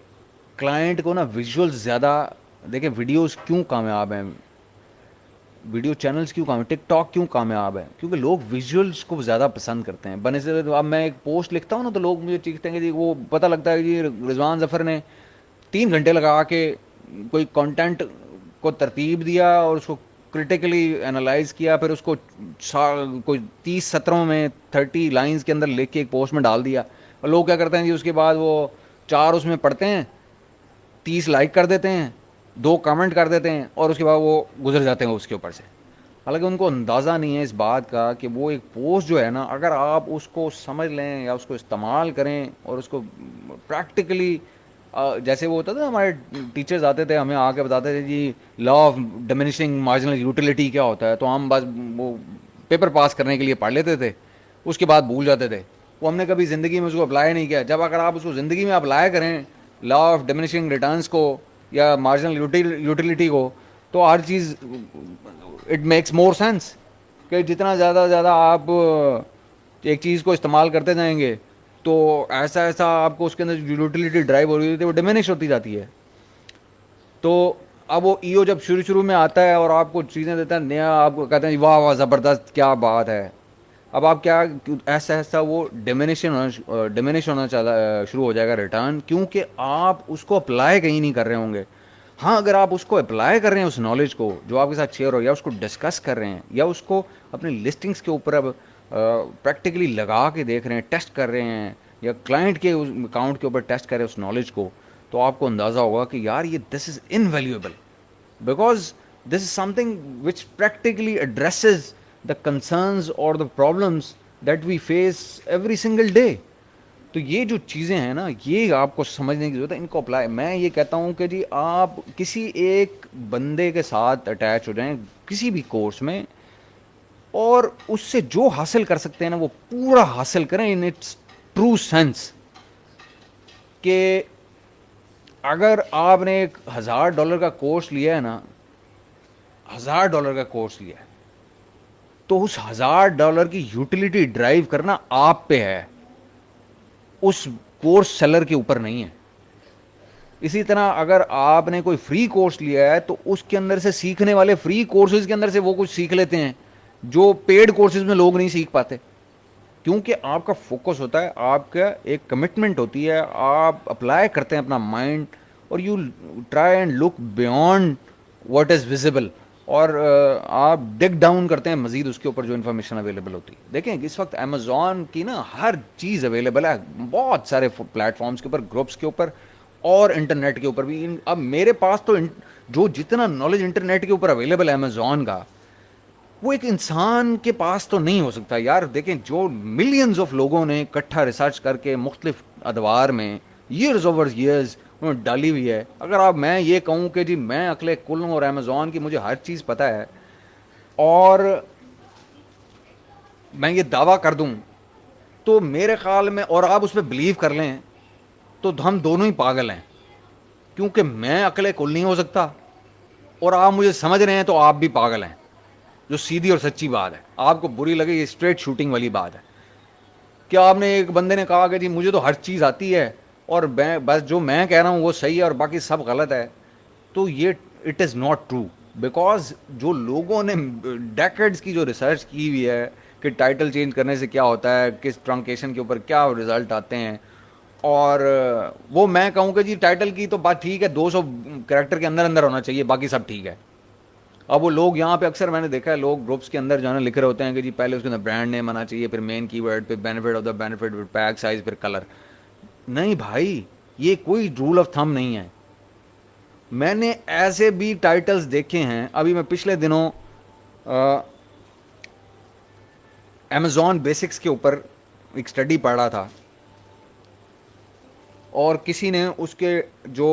کلائنٹ کو نا ویژولز زیادہ دیکھیں. ویڈیوز کیوں کامیاب ہیں, ویڈیو چینلز کیوں کامیاب, ٹک ٹاک کیوں کامیاب ہے, کیونکہ لوگ ویژولس کو زیادہ پسند کرتے ہیں. بنے سے اب میں ایک پوسٹ لکھتا ہوں نا تو لوگ مجھے چیختے ہیں کہ جی وہ پتہ لگتا ہے کہ جی رضوان ظفر نے 3 گھنٹے لگا کے کوئی کانٹینٹ کو ترتیب دیا اور اس کو کرٹیکلی انالائز کیا, پھر اس کو کوئی 30 سطروں میں 30 لائنز کے اندر لکھ کے ایک پوسٹ میں ڈال دیا. اور لوگ کیا کرتے ہیں جی اس کے بعد وہ 4 اس میں پڑھتے ہیں, 30 لائک کر دیتے ہیں, 2 کمنٹ کر دیتے ہیں, اور اس کے بعد وہ گزر جاتے ہیں اس کے اوپر سے. حالانکہ ان کو اندازہ نہیں ہے اس بات کا کہ وہ ایک پوسٹ جو ہے نا, اگر آپ اس کو سمجھ لیں یا اس کو استعمال کریں اور اس کو پریکٹیکلی, جیسے وہ ہوتا تھا ہمارے ٹیچرز آتے تھے ہمیں آ کے بتاتے تھے جی law of diminishing marginal utility کیا ہوتا ہے, تو ہم بس وہ پیپر پاس کرنے کے لیے پڑھ لیتے تھے, اس کے بعد بھول جاتے تھے. وہ ہم نے کبھی زندگی میں اس کو اپلائی نہیں کیا. جب اگر آپ اس کو زندگی میں اپلائی کریں لا آف ڈیمینشنگ ریٹرنس کو یا مارجنل یوٹیلیٹی کو, تو ہر چیز اٹ میکس مور سینس. کہ جتنا زیادہ زیادہ آپ ایک چیز کو استعمال کرتے جائیں گے تو ایسا ایسا آپ کو اس کے اندر یوٹیلیٹی ڈرائیو ہو رہی ہوتی ہے وہ ڈیمینش ہوتی جاتی ہے. تو اب وہ ای او جب شروع میں آتا ہے اور آپ کو چیزیں دیتا ہے نیا, آپ کو کہتے ہیں واہ واہ زبردست کیا بات ہے, اب آپ کیا ایسا ایسا وہ ڈیمینش ہونا شروع ہو جائے گا ریٹرن, کیونکہ آپ اس کو اپلائی کہیں نہیں کر رہے ہوں گے. ہاں اگر آپ اس کو اپلائی کر رہے ہیں اس نالج کو جو آپ کے ساتھ شیئر ہو, یا اس کو ڈسکس کر رہے ہیں, یا اس کو اپنی لسٹنگس کے اوپر اب پریکٹیکلی لگا کے دیکھ رہے ہیں, ٹیسٹ کر رہے ہیں, یا کلائنٹ کے اکاؤنٹ کے اوپر ٹیسٹ کر رہے ہیں اس نالج کو, تو آپ کو اندازہ ہوگا کہ یار یہ this is unbelievable, because this is something which practically addresses the concerns اور the problems that we face every single day. تو یہ جو چیزیں ہیں نا, یہ آپ کو سمجھنے کی ضرورت ہے, ان کو اپلائی. میں یہ کہتا ہوں کہ جی آپ کسی ایک بندے کے ساتھ اٹیچ ہو جائیں کسی بھی کورس میں, اور اس سے جو حاصل کر سکتے ہیں نا وہ پورا حاصل کریں ان اٹس ٹرو سینس. کہ اگر آپ نے ایک $1000 کا کورس لیا ہے نا, $1000 کا کورس لیا ہے, تو اس $1000 کی یوٹیلیٹی ڈرائیو کرنا آپ پہ ہے, اس کورس سیلر کے اوپر نہیں ہے. اسی طرح اگر آپ نے کوئی فری کورس لیا ہے تو اس کے اندر سے سیکھنے والے فری کورسز کے اندر سے وہ کچھ سیکھ لیتے ہیں جو پیڈ کورسز میں لوگ نہیں سیکھ پاتے, کیونکہ آپ کا فوکس ہوتا ہے, آپ کا ایک کمٹمنٹ ہوتی ہے, آپ اپلائی کرتے ہیں اپنا مائنڈ, اور you try and look beyond what is visible, اور آپ ڈگ ڈاؤن کرتے ہیں مزید اس کے اوپر جو انفارمیشن اویلیبل ہوتی ہے. دیکھیں اس وقت امیزون کی نا ہر چیز اویلیبل ہے, بہت سارے پلیٹ فارمس کے اوپر, گروپس کے اوپر, اور انٹرنیٹ کے اوپر بھی. اب میرے پاس تو جو جتنا نالج انٹرنیٹ کے اوپر اویلیبل ہے امیزون کا, وہ ایک انسان کے پاس تو نہیں ہو سکتا یار. دیکھیں جو ملینز آف لوگوں نے اکٹھا ریسرچ کر کے مختلف ادوار میں ایئرز اوور ایئرز ڈالی ہوئی ہے. اگر آپ میں یہ کہوں کہ جی میں عقل کل ہوں اور امیزون کی مجھے ہر چیز پتہ ہے, اور میں یہ دعویٰ کر دوں, تو میرے خیال میں, اور آپ اس پہ بلیو کر لیں, تو ہم دونوں ہی پاگل ہیں. کیونکہ میں عقل کل نہیں ہو سکتا, اور آپ مجھے سمجھ رہے ہیں تو آپ بھی پاگل ہیں, جو سیدھی اور سچی بات ہے. آپ کو بری لگے, یہ اسٹریٹ شوٹنگ والی بات ہے. کہ آپ نے ایک بندے نے کہا کہ جی مجھے تو ہر چیز آتی ہے اور بس جو میں کہہ رہا ہوں وہ صحیح ہے اور باقی سب غلط ہے, تو یہ it is not true. Because جو لوگوں نے ڈیکڈز کی جو ریسرچ کی ہوئی ہے کہ ٹائٹل چینج کرنے سے کیا ہوتا ہے, کس ٹرنکیشن کے اوپر کیا رزلٹ آتے ہیں, اور وہ میں کہوں کہ جی ٹائٹل کی تو بات ٹھیک ہے, 200 کریکٹر کے اندر اندر ہونا چاہیے, باقی سب ٹھیک ہے. اب وہ لوگ یہاں پہ اکثر میں نے دیکھا ہے, لوگ گروپس کے اندر جو ہے نا لکھ رہے ہوتے ہیں کہ جی پہلے اس کے اندر برانڈ نیم آنا چاہیے, پھر مین کی ورڈ, پھر بینیفٹ آف دا بینیفٹ, پھر پیک سائز, پھر کلر. نہیں بھائی, یہ کوئی رول آف تھم نہیں ہے. میں نے ایسے بھی ٹائٹلز دیکھے ہیں. ابھی میں پچھلے دنوں امیزون بیسکس کے اوپر ایک اسٹڈی پڑھ رہا تھا, اور کسی نے اس کے جو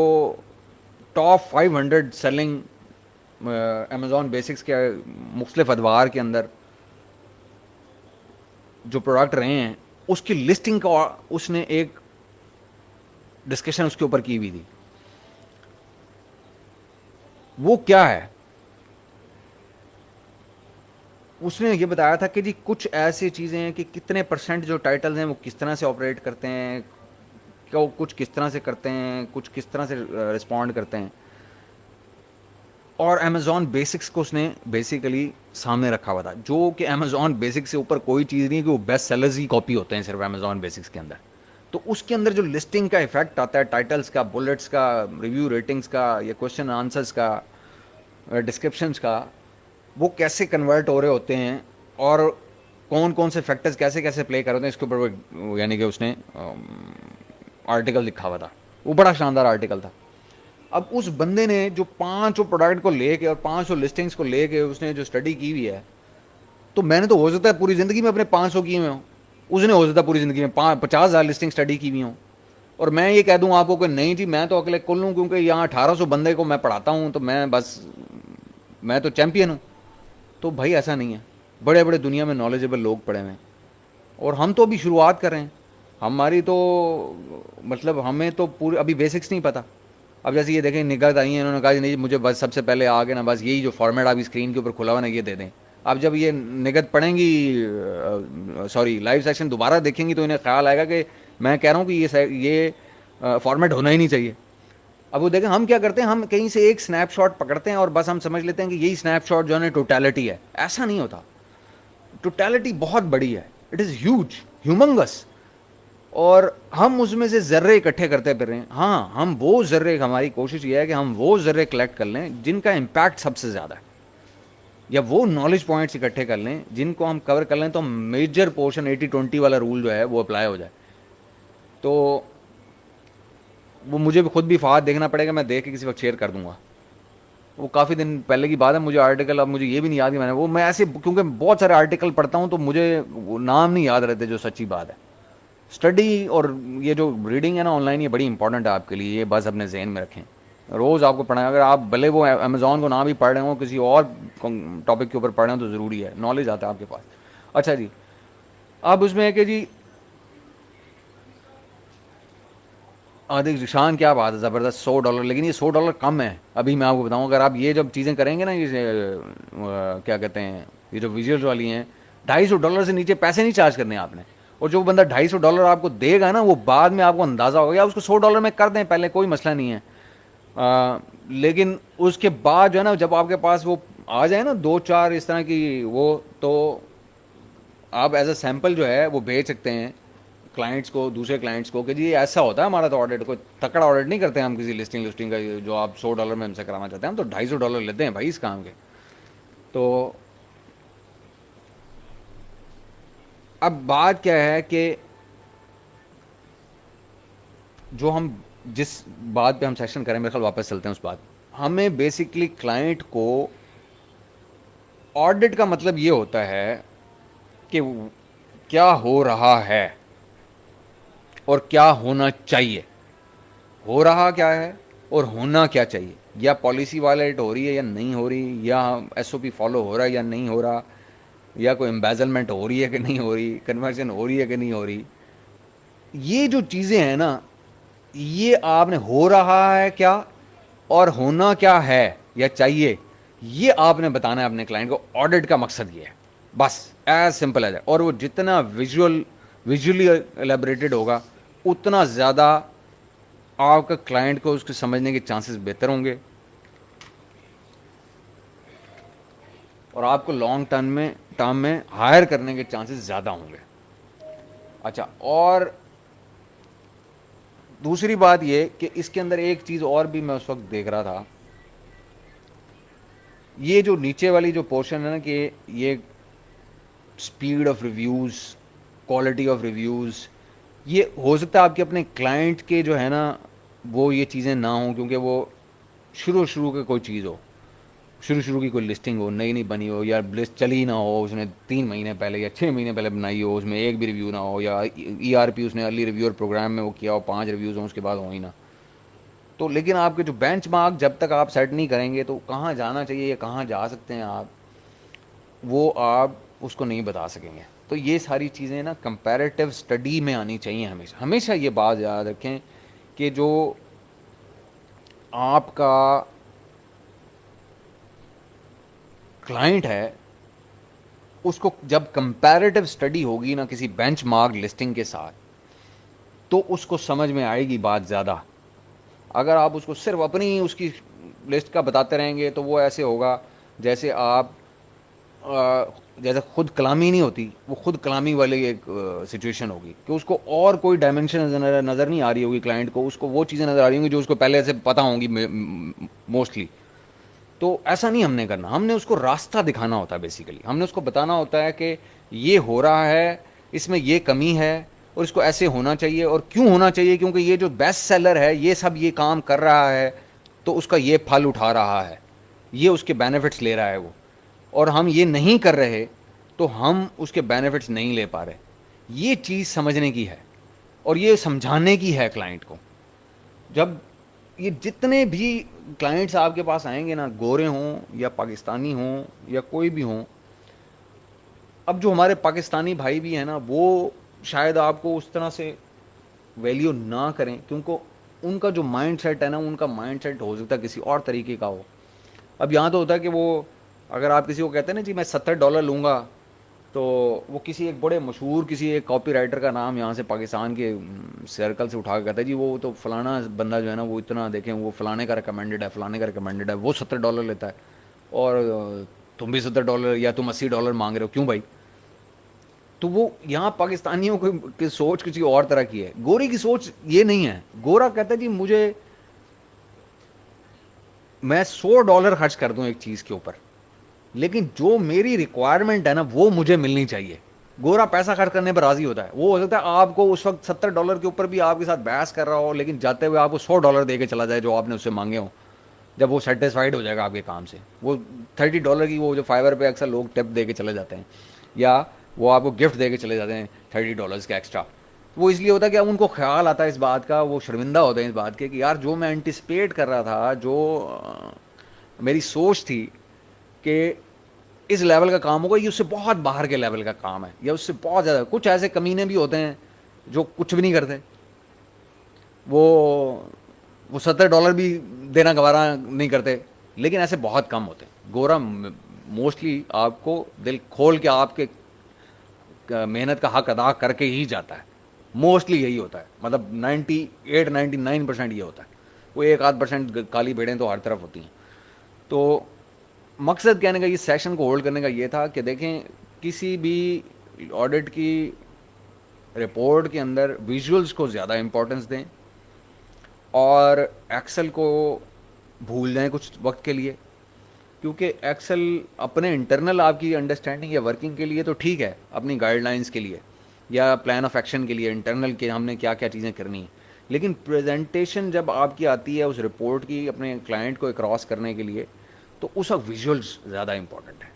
ٹاپ 500 سیلنگ امیزون بیسکس کے مختلف ادوار کے اندر جو پروڈکٹ رہے ہیں اس کی لسٹنگ کا اس نے ایک ڈسکشن اس کے اوپر کی ہوئی تھی. وہ کیا ہے؟ اس نے یہ بتایا تھا کہ جی کچھ ایسی چیزیں ہیں کہ کتنے پرسنٹ جو ٹائٹلز ہیں وہ کس طرح سے آپریٹ کرتے ہیں, کہ وہ کچھ کس طرح سے کرتے ہیں, کچھ کس طرح سے رسپونڈ کرتے ہیں. اور امیزون بیسکس کو اس نے بیسیکلی سامنے رکھا ہوا تھا, جو کہ امیزون بیسکس سے اوپر کوئی چیز نہیں, کہ وہ بیسٹ سیلرز ہی کاپی ہوتے ہیں صرف امیزون بیسکس کے اندر. تو اس کے اندر جو لسٹنگ کا افیکٹ آتا ہے, ٹائٹلز کا, بلٹس کا, ریویو ریٹنگز کا, یا کوشچن آنسرز کا, ڈسکرپشنز کا, وہ کیسے کنورٹ ہو رہے ہوتے ہیں, اور کون کون سے فیکٹرز کیسے کیسے پلے کر رہے ہوتے ہیں, اس کے اوپر یعنی کہ اس نے آرٹیکل لکھا ہوا تھا. وہ بڑا شاندار آرٹیکل تھا. اب اس بندے نے جو 500 پروڈکٹ کو لے کے اور 500 لسٹنگز کو لے کے اس نے جو اسٹڈی کی ہوئی ہے, تو میں نے تو ہو سکتا ہے پوری زندگی میں اپنے 500 کیے ہوئے ہوں, اس نے ہو سکتا ہے پوری زندگی میں 50,000 لسٹنگ اسٹڈی کی ہوئی ہوں, اور میں یہ کہہ دوں آپ کو کہ نہیں جی میں تو اکیلے کل ہوں, کیونکہ یہاں 1800 بندے کو میں پڑھاتا ہوں, تو میں بس میں تو چیمپئن ہوں. تو بھائی ایسا نہیں ہے, بڑے بڑے دنیا میں نالجبل لوگ پڑے ہوئے ہیں, اور ہم تو ابھی شروعات کر رہے ہیں. ہماری تو مطلب ہمیں تو پورے ابھی بیسکس نہیں پتہ. اب جیسے یہ دیکھیں نگہت آئی ہیں, انہوں نے کہا نہیں مجھے بس سب سے پہلے آگے نا بس یہی جو فارمیٹ آپ اسکرین کے اوپر کھلا ہوا نا یہ دے دیں. اب جب یہ نگہت پڑھیں گی, سوری لائیو سیشن دوبارہ دیکھیں گی, تو انہیں خیال آئے گا کہ میں کہہ رہا ہوں کہ یہ فارمیٹ ہونا ہی نہیں چاہیے. اب وہ دیکھیں ہم کیا کرتے ہیں, ہم کہیں سے ایک سنیپ شاٹ پکڑتے ہیں اور بس ہم سمجھ لیتے ہیں کہ یہی سنیپ شاٹ جو ہے نا ٹوٹیلٹی ہے. ایسا نہیں ہوتا. ٹوٹیلٹی بہت بڑی ہے, اٹ از ہیوج, ہیومنگس, اور ہم اس میں سے ذرے اکٹھے کرتے پھر رہے ہیں. ہاں ہم وہ ذرے, ہماری کوشش یہ ہے کہ ہم وہ ذرے کلیکٹ کر لیں جن کا امپیکٹ سب سے زیادہ ہے, یا وہ نالج پوائنٹس اکٹھے کر لیں جن کو ہم کور کر لیں, تو میجر پورشن 80-20 والا رول جو ہے وہ اپلائی ہو جائے. تو وہ مجھے بھی خود بھی فواد دیکھنا پڑے گا, میں دیکھ کے کسی وقت شیئر کر دوں گا. وہ کافی دن پہلے کی بات ہے, مجھے آرٹیکل اب مجھے یہ بھی نہیں یاد کہ میں نے وہ, میں ایسے کیونکہ بہت سارے آرٹیکل پڑھتا ہوں تو مجھے وہ نام نہیں یاد رہتے, جو سچی بات ہے. اسٹڈی اور یہ جو ریڈنگ ہے نا آن لائن, یہ بڑی امپورٹنٹ ہے آپ کے لیے, یہ بس اپنے ذہن میں رکھیں. روز آپ کو پڑھنا ہے, اگر آپ بھلے وہ امیزون کو نہ بھی پڑھ رہے ہوں, کسی اور ٹاپک کے اوپر پڑھ رہے ہوں, تو ضروری ہے, نالج آتا ہے آپ کے پاس. اچھا جی, اب اس میں ہے کہ جی شان کیا بات ہے, زبردست, $100, لیکن یہ $100 کم ہے. ابھی میں آپ کو بتاؤں, اگر آپ یہ جب چیزیں کریں گے نا, یہ کیا کہتے ہیں, یہ جو ویژوئلز والی ہیں, $250 سے نیچے پیسے نہیں چارج کرنے آپ نے. اور جو بندہ $250 آپ کو دے گا نا, وہ بعد میں آپ کو اندازہ ہوگا, یا اس کو $100 میں کر دیں پہلے, کوئی مسئلہ نہیں ہے. لیکن اس کے بعد جو ہے نا, جب آپ کے پاس وہ آ جائے نا 2-4 اس طرح کی وہ, تو آپ ایز اے سیمپل جو ہے وہ بھیج سکتے ہیں کلائنٹس کو, دوسرے کلائنٹس کو, کہ جی یہ ایسا ہوتا ہے ہمارا تو آڈٹ. کوئی تکڑا آڈٹ نہیں کرتے ہم کسی لسٹنگ کا, جو آپ $100 میں ہم سے کرانا چاہتے ہیں, ہم تو $250 لیتے ہیں بھائی اس کام کے. تو اب بات کیا ہے کہ جو ہم جس بات پہ ہم سیشن کریں, میرے خیال واپس چلتے ہیں اس بات. ہمیں بیسکلی کلائنٹ کو آڈٹ کا مطلب یہ ہوتا ہے کہ کیا ہو رہا ہے اور کیا ہونا چاہیے. ہو رہا کیا ہے اور ہونا کیا چاہیے, یا پالیسی وائلیٹ ہو رہی ہے یا نہیں ہو رہی, یا ایس او پی فالو ہو رہا ہے یا نہیں ہو رہا, یا کوئی امبیزلمنٹ ہو رہی ہے کہ نہیں ہو رہی, کنورژن ہو رہی ہے کہ نہیں ہو رہی. یہ جو چیزیں ہیں نا, یہ آپ نے ہو رہا ہے کیا اور ہونا کیا ہے یا چاہیے, یہ آپ نے بتانا ہے اپنے کلائنٹ کو. آڈٹ کا مقصد یہ ہے, بس ایز سمپل ایز. اور وہ جتنا ویژولی ایلیبریٹڈ ہوگا, اتنا زیادہ آپ کا کلائنٹ کو اس کو سمجھنے کے چانسز بہتر ہوں گے, اور آپ کو لانگ ٹرم میں ہائر کرنے کے چانسز زیادہ ہوں گے. اچھا, اور دوسری بات یہ کہ اس کے اندر ایک چیز اور بھی میں اس وقت دیکھ رہا تھا, یہ جو نیچے والی جو پورشن ہے نا, کہ یہ speed of reviews, quality of reviews, یہ ہو سکتا ہے آپ کے اپنے کلائنٹ کے جو ہے نا وہ یہ چیزیں نہ ہوں، کیونکہ وہ شروع کی کوئی چیز ہو، شروع کی کوئی لسٹنگ ہو، نئی بنی ہو، یا لسٹ چلی نہ ہو، اس نے 3 مہینے پہلے یا 6 مہینے پہلے بنائی ہو، اس میں ایک بھی ریویو نہ ہو، یا ای آر پی اس نے ارلی ریویور پروگرام میں وہ کیا ہو، 5 ریویوز ہوں اس کے بعد ہو ہی نہ. تو لیکن آپ کے جو بینچ مارک جب تک آپ سیٹ نہیں کریں گے تو کہاں جانا چاہیے یا کہاں جا سکتے ہیں آپ، وہ آپ اس کو نہیں بتا سکیں گے. تو یہ ساری چیزیں نا کمپیریٹیو اسٹڈی میں آنی چاہیے. ہمیشہ ہمیشہ یہ بات یاد رکھیں کہ جو آپ کا کلائنٹ ہے اس کو جب کمپیریٹیو اسٹڈی ہوگی نا کسی بینچ مارک لسٹنگ کے ساتھ، تو اس کو سمجھ میں آئے گی بات زیادہ. اگر آپ اس کو صرف اپنی اس کی لسٹ کا بتاتے رہیں گے تو وہ ایسے ہوگا جیسے آپ جیسے خود کلامی نہیں ہوتی، وہ خود کلامی والی ایک سچویشن ہوگی کہ اس کو اور کوئی ڈائمنشن نظر نہیں آ رہی ہوگی کلائنٹ کو، اس کو وہ چیزیں نظر آ رہی ہوں گی جو اس کو پہلے سے پتہ ہوں گی موسٹلی. تو ایسا نہیں ہم نے کرنا، ہم نے اس کو راستہ دکھانا ہوتا ہے. بیسیکلی ہم نے اس کو بتانا ہوتا ہے کہ یہ ہو رہا ہے، اس میں یہ کمی ہے اور اس کو ایسے ہونا چاہیے. اور کیوں ہونا چاہیے؟ کیونکہ یہ جو بیسٹ سیلر ہے یہ سب یہ کام کر رہا ہے تو اس کا یہ پھل اٹھا رہا ہے، یہ اس کے بینیفٹس لے رہا ہے وہ، اور ہم یہ نہیں کر رہے تو ہم اس کے بینیفٹس نہیں لے پا رہے. یہ چیز سمجھنے کی ہے اور یہ سمجھانے کی ہے کلائنٹ کو. جب یہ جتنے بھی کلائنٹس آپ کے پاس آئیں گے نا، گورے ہوں یا پاکستانی ہوں یا کوئی بھی ہوں، اب جو ہمارے پاکستانی بھائی بھی ہیں نا وہ شاید آپ کو اس طرح سے ویلیو نہ کریں، کیونکہ ان کا جو مائنڈ سیٹ ہے نا، ان کا مائنڈ سیٹ ہو سکتا ہے کسی اور طریقے کا ہو. اب یہاں تو ہوتا ہے کہ وہ اگر آپ کسی کو کہتے ہیں نا جی میں $70 لوں گا، تو وہ کسی ایک بڑے مشہور کسی ایک کاپی رائٹر کا نام یہاں سے پاکستان کے سرکل سے اٹھا کے کہتا ہے جی وہ تو فلانا بندہ جو ہے نا وہ اتنا دیکھیں وہ فلانے کا ریکمینڈڈ ہے، فلانے کا ریکمینڈڈ ہے، وہ $70 لیتا ہے اور تم بھی $70 یا تم $80 مانگ رہے ہو، کیوں بھائی؟ تو وہ یہاں پاکستانیوں کی سوچ کسی اور طرح کی ہے. گوری کی سوچ یہ نہیں ہے. گورا کہتا ہے جی مجھے میں $100 خرچ کر دوں ایک چیز کے اوپر، لیکن جو میری ریکوائرمنٹ ہے نا وہ مجھے ملنی چاہیے. گورا پیسہ خرچ کرنے پر راضی ہوتا ہے. وہ ہو سکتا ہے آپ کو اس وقت $70 کے اوپر بھی آپ کے ساتھ بحث کر رہا ہو، لیکن جاتے ہوئے آپ کو $100 دے کے چلا جائے جو آپ نے اس سے مانگے ہوں. جب وہ سیٹسفائڈ ہو جائے گا آپ کے کام سے، وہ $30 کی وہ جو فائبر پہ اکثر لوگ ٹپ دے کے چلے جاتے ہیں، یا وہ آپ کو گفٹ دے کے چلے جاتے ہیں $30 کا ایکسٹرا. وہ اس لیے ہوتا ہے کہ اب ان کو خیال آتا ہے اس بات کا، وہ شرمندہ ہوتے ہیں اس بات کے کہ یار جو میں انٹیسپیٹ کر رہا تھا، جو میری سوچ تھی کہ اس لیول کا کام ہوگا، یہ اس سے بہت باہر کے لیول کا کام ہے، یا اس سے بہت زیادہ. کچھ ایسے کمینے بھی ہوتے ہیں جو کچھ بھی نہیں کرتے، وہ $70 بھی دینا گوارا نہیں کرتے، لیکن ایسے بہت کم ہوتے ہیں. گورا موسٹلی آپ کو دل کھول کے آپ کے محنت کا حق ادا کر کے ہی جاتا ہے. موسٹلی یہی ہوتا ہے، مطلب 98-99% یہ ہوتا ہے. وہ 1-8% کالی بھیڑیں تو ہر طرف ہوتی ہیں. تو مقصد کہنے کا یہ سیشن کو ہولڈ کرنے کا یہ تھا کہ دیکھیں کسی بھی آڈٹ کی رپورٹ کے اندر ویژولز کو زیادہ امپورٹنس دیں اور ایکسل کو بھول جائیں کچھ وقت کے لیے. کیونکہ ایکسل اپنے انٹرنل آپ کی انڈرسٹینڈنگ یا ورکنگ کے لیے تو ٹھیک ہے، اپنی گائیڈ لائنس کے لیے یا پلان آف ایکشن کے لیے انٹرنل کے ہم نے کیا کیا چیزیں کرنی ہیں. لیکن پریزنٹیشن جب آپ کی آتی ہے اس رپورٹ کی اپنے کلائنٹ کو کراس کرنے کے لیے، تو اس وقت ویژولز زیادہ امپورٹنٹ ہے.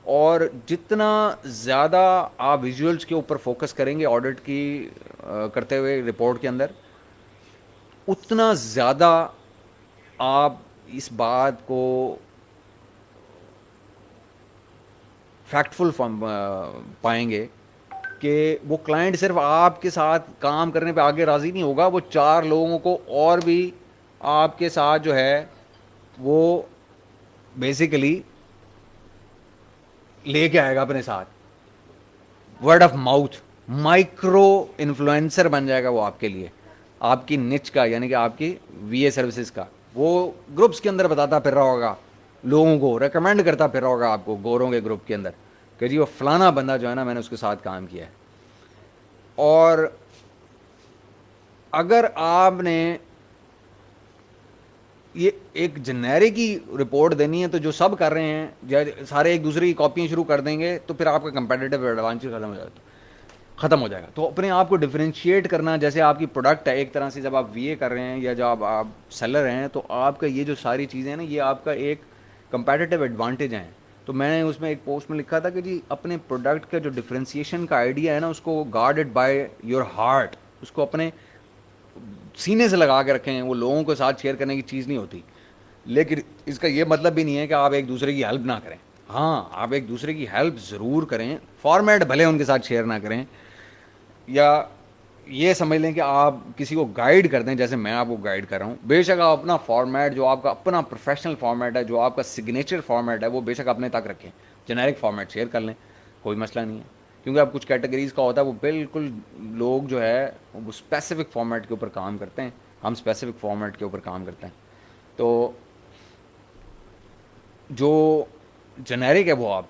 اور جتنا زیادہ آپ ویژولز کے اوپر فوکس کریں گے آڈٹ کی کرتے ہوئے رپورٹ کے اندر، اتنا زیادہ آپ اس بات کو فیکٹفل پائیں گے کہ وہ کلائنٹ صرف آپ کے ساتھ کام کرنے پہ آگے راضی نہیں ہوگا، وہ 4 لوگوں کو اور بھی آپ کے ساتھ جو ہے وہ بیسیکلی لے کے آئے گا اپنے ساتھ. Word of mouth, micro influencer بن جائے گا وہ آپ کے لیے، آپ کی نچ کا، یعنی کہ آپ کی وی اے سروسز کا. وہ گروپس کے اندر بتاتا پھر رہا ہوگا لوگوں کو، ریکمینڈ کرتا پھر رہا ہوگا آپ کو گوروں کے گروپ کے اندر کہ جی وہ فلانا بندہ جو ہے نا میں نے اس کے ساتھ کام کیا ہے. اور اگر آپ نے یہ ایک جنیرک کی رپورٹ دینی ہے تو جو سب کر رہے ہیں سارے ایک دوسرے کی کاپیاں شروع کر دیں گے تو پھر آپ کا کمپیٹیٹیو ایڈوانٹیج ختم ہو جاتا ہے. ختم ہو جائے گا. تو اپنے آپ کو ڈفرینشیٹ کرنا, جیسے آپ کی پروڈکٹ ہے ایک طرح سے, جب آپ وی اے کر رہے ہیں یا جب آپ سیلر ہیں, تو آپ کا یہ جو ساری چیزیں ہیں نا, یہ آپ کا ایک کمپیٹیٹیو ایڈوانٹیج ہیں. تو میں نے اس میں ایک پوسٹ میں لکھا تھا کہ جی اپنے پروڈکٹ کا جو ڈفرینسیشن کا آئیڈیا ہے نا, اس کو گارڈڈ بائی یور ہارٹ, اس کو اپنے سینے سے لگا کے رکھیں. وہ لوگوں کے ساتھ شیئر کرنے کی چیز نہیں ہوتی, لیکن اس کا یہ مطلب بھی نہیں ہے کہ آپ ایک دوسرے کی ہیلپ نہ کریں. ہاں, آپ ایک دوسرے کی ہیلپ ضرور کریں, فارمیٹ بھلے ان کے ساتھ شیئر نہ کریں, یا یہ سمجھ لیں کہ آپ کسی کو گائیڈ کر دیں جیسے میں آپ کو گائیڈ کر رہا ہوں. بے شک آپ اپنا فارمیٹ, جو آپ کا اپنا پروفیشنل فارمیٹ ہے, جو آپ کا سگنیچر فارمیٹ ہے, وہ بے شک اپنے تک رکھیں. جنیرک فارمیٹ شیئر کر لیں, کوئی مسئلہ نہیں ہے. کیونکہ اب کچھ کیٹیگریز کا ہوتا ہے, وہ بالکل لوگ جو ہے وہ اسپیسیفک فارمیٹ کے اوپر کام کرتے ہیں, ہم اسپیسیفک فارمیٹ کے اوپر کام کرتے ہیں. تو جو جنیرک ہے وہ آپ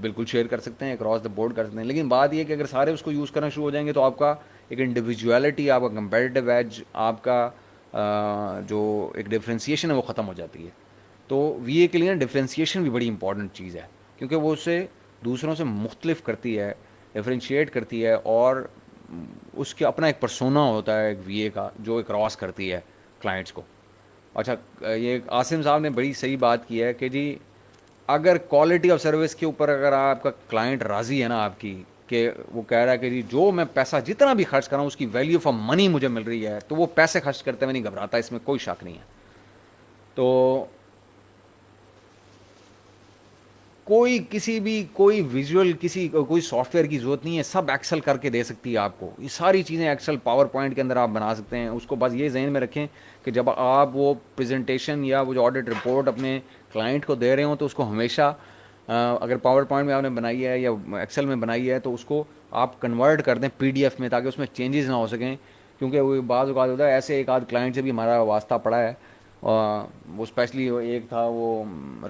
بالکل شیئر کر سکتے ہیں, اکراس دا بورڈ کر سکتے ہیں. لیکن بات یہ ہے کہ اگر سارے اس کو یوز کرنا شروع ہو جائیں گے تو آپ کا ایک انڈیویجویلٹی, آپ کا کمپیٹیو ایج, آپ کا جو ایک ڈفرینسیشن ہے وہ ختم ہو جاتی ہے. تو وی اے کے لیے نا ڈفرینسیشن بھی بڑی امپورٹنٹ چیز ہے, کیونکہ وہ اسے دوسروں سے مختلف کرتی ہے, ڈفرینشیٹ کرتی ہے, اور اس کے اپنا ایک پرسونا ہوتا ہے ایک وی اے کا, جو اکراس کرتی ہے کلائنٹس کو. اچھا, یہ عاصم صاحب نے بڑی صحیح بات کی ہے کہ جی اگر کوالٹی آف سروس کے اوپر اگر آپ کا کلائنٹ راضی ہے نا آپ کی, کہ وہ کہہ رہا ہے کہ جی جو میں پیسہ جتنا بھی خرچ کر رہا ہوں اس کی ویلیو فار منی مجھے مل رہی ہے, تو وہ پیسے خرچ کرتے ہوئے نہیں گھبراتا, اس میں کوئی شک نہیں ہے. تو کوئی کسی بھی کوئی ویژول کسی کوئی سافٹ ویئر کی ضرورت نہیں ہے, سب ایکسل کر کے دے سکتی ہے آپ کو. یہ ساری چیزیں ایکسل پاور پوائنٹ کے اندر آپ بنا سکتے ہیں. اس کو بس یہ ذہن میں رکھیں کہ جب آپ وہ پریزنٹیشن یا وہ جو آڈٹ رپورٹ اپنے کلائنٹ کو دے رہے ہوں, تو اس کو ہمیشہ اگر پاور پوائنٹ میں آپ نے بنائی ہے یا ایکسل میں بنائی ہے, تو اس کو آپ کنورٹ کر دیں پی ڈی ایف میں, تاکہ اس میں چینجز نہ ہو سکیں. کیونکہ وہ بعض اوقات ہوتا ہے ایسے, ایک آدھ کلائنٹ سے بھی ہمارا واسطہ پڑا ہے, وہ اسپیشلی ایک تھا وہ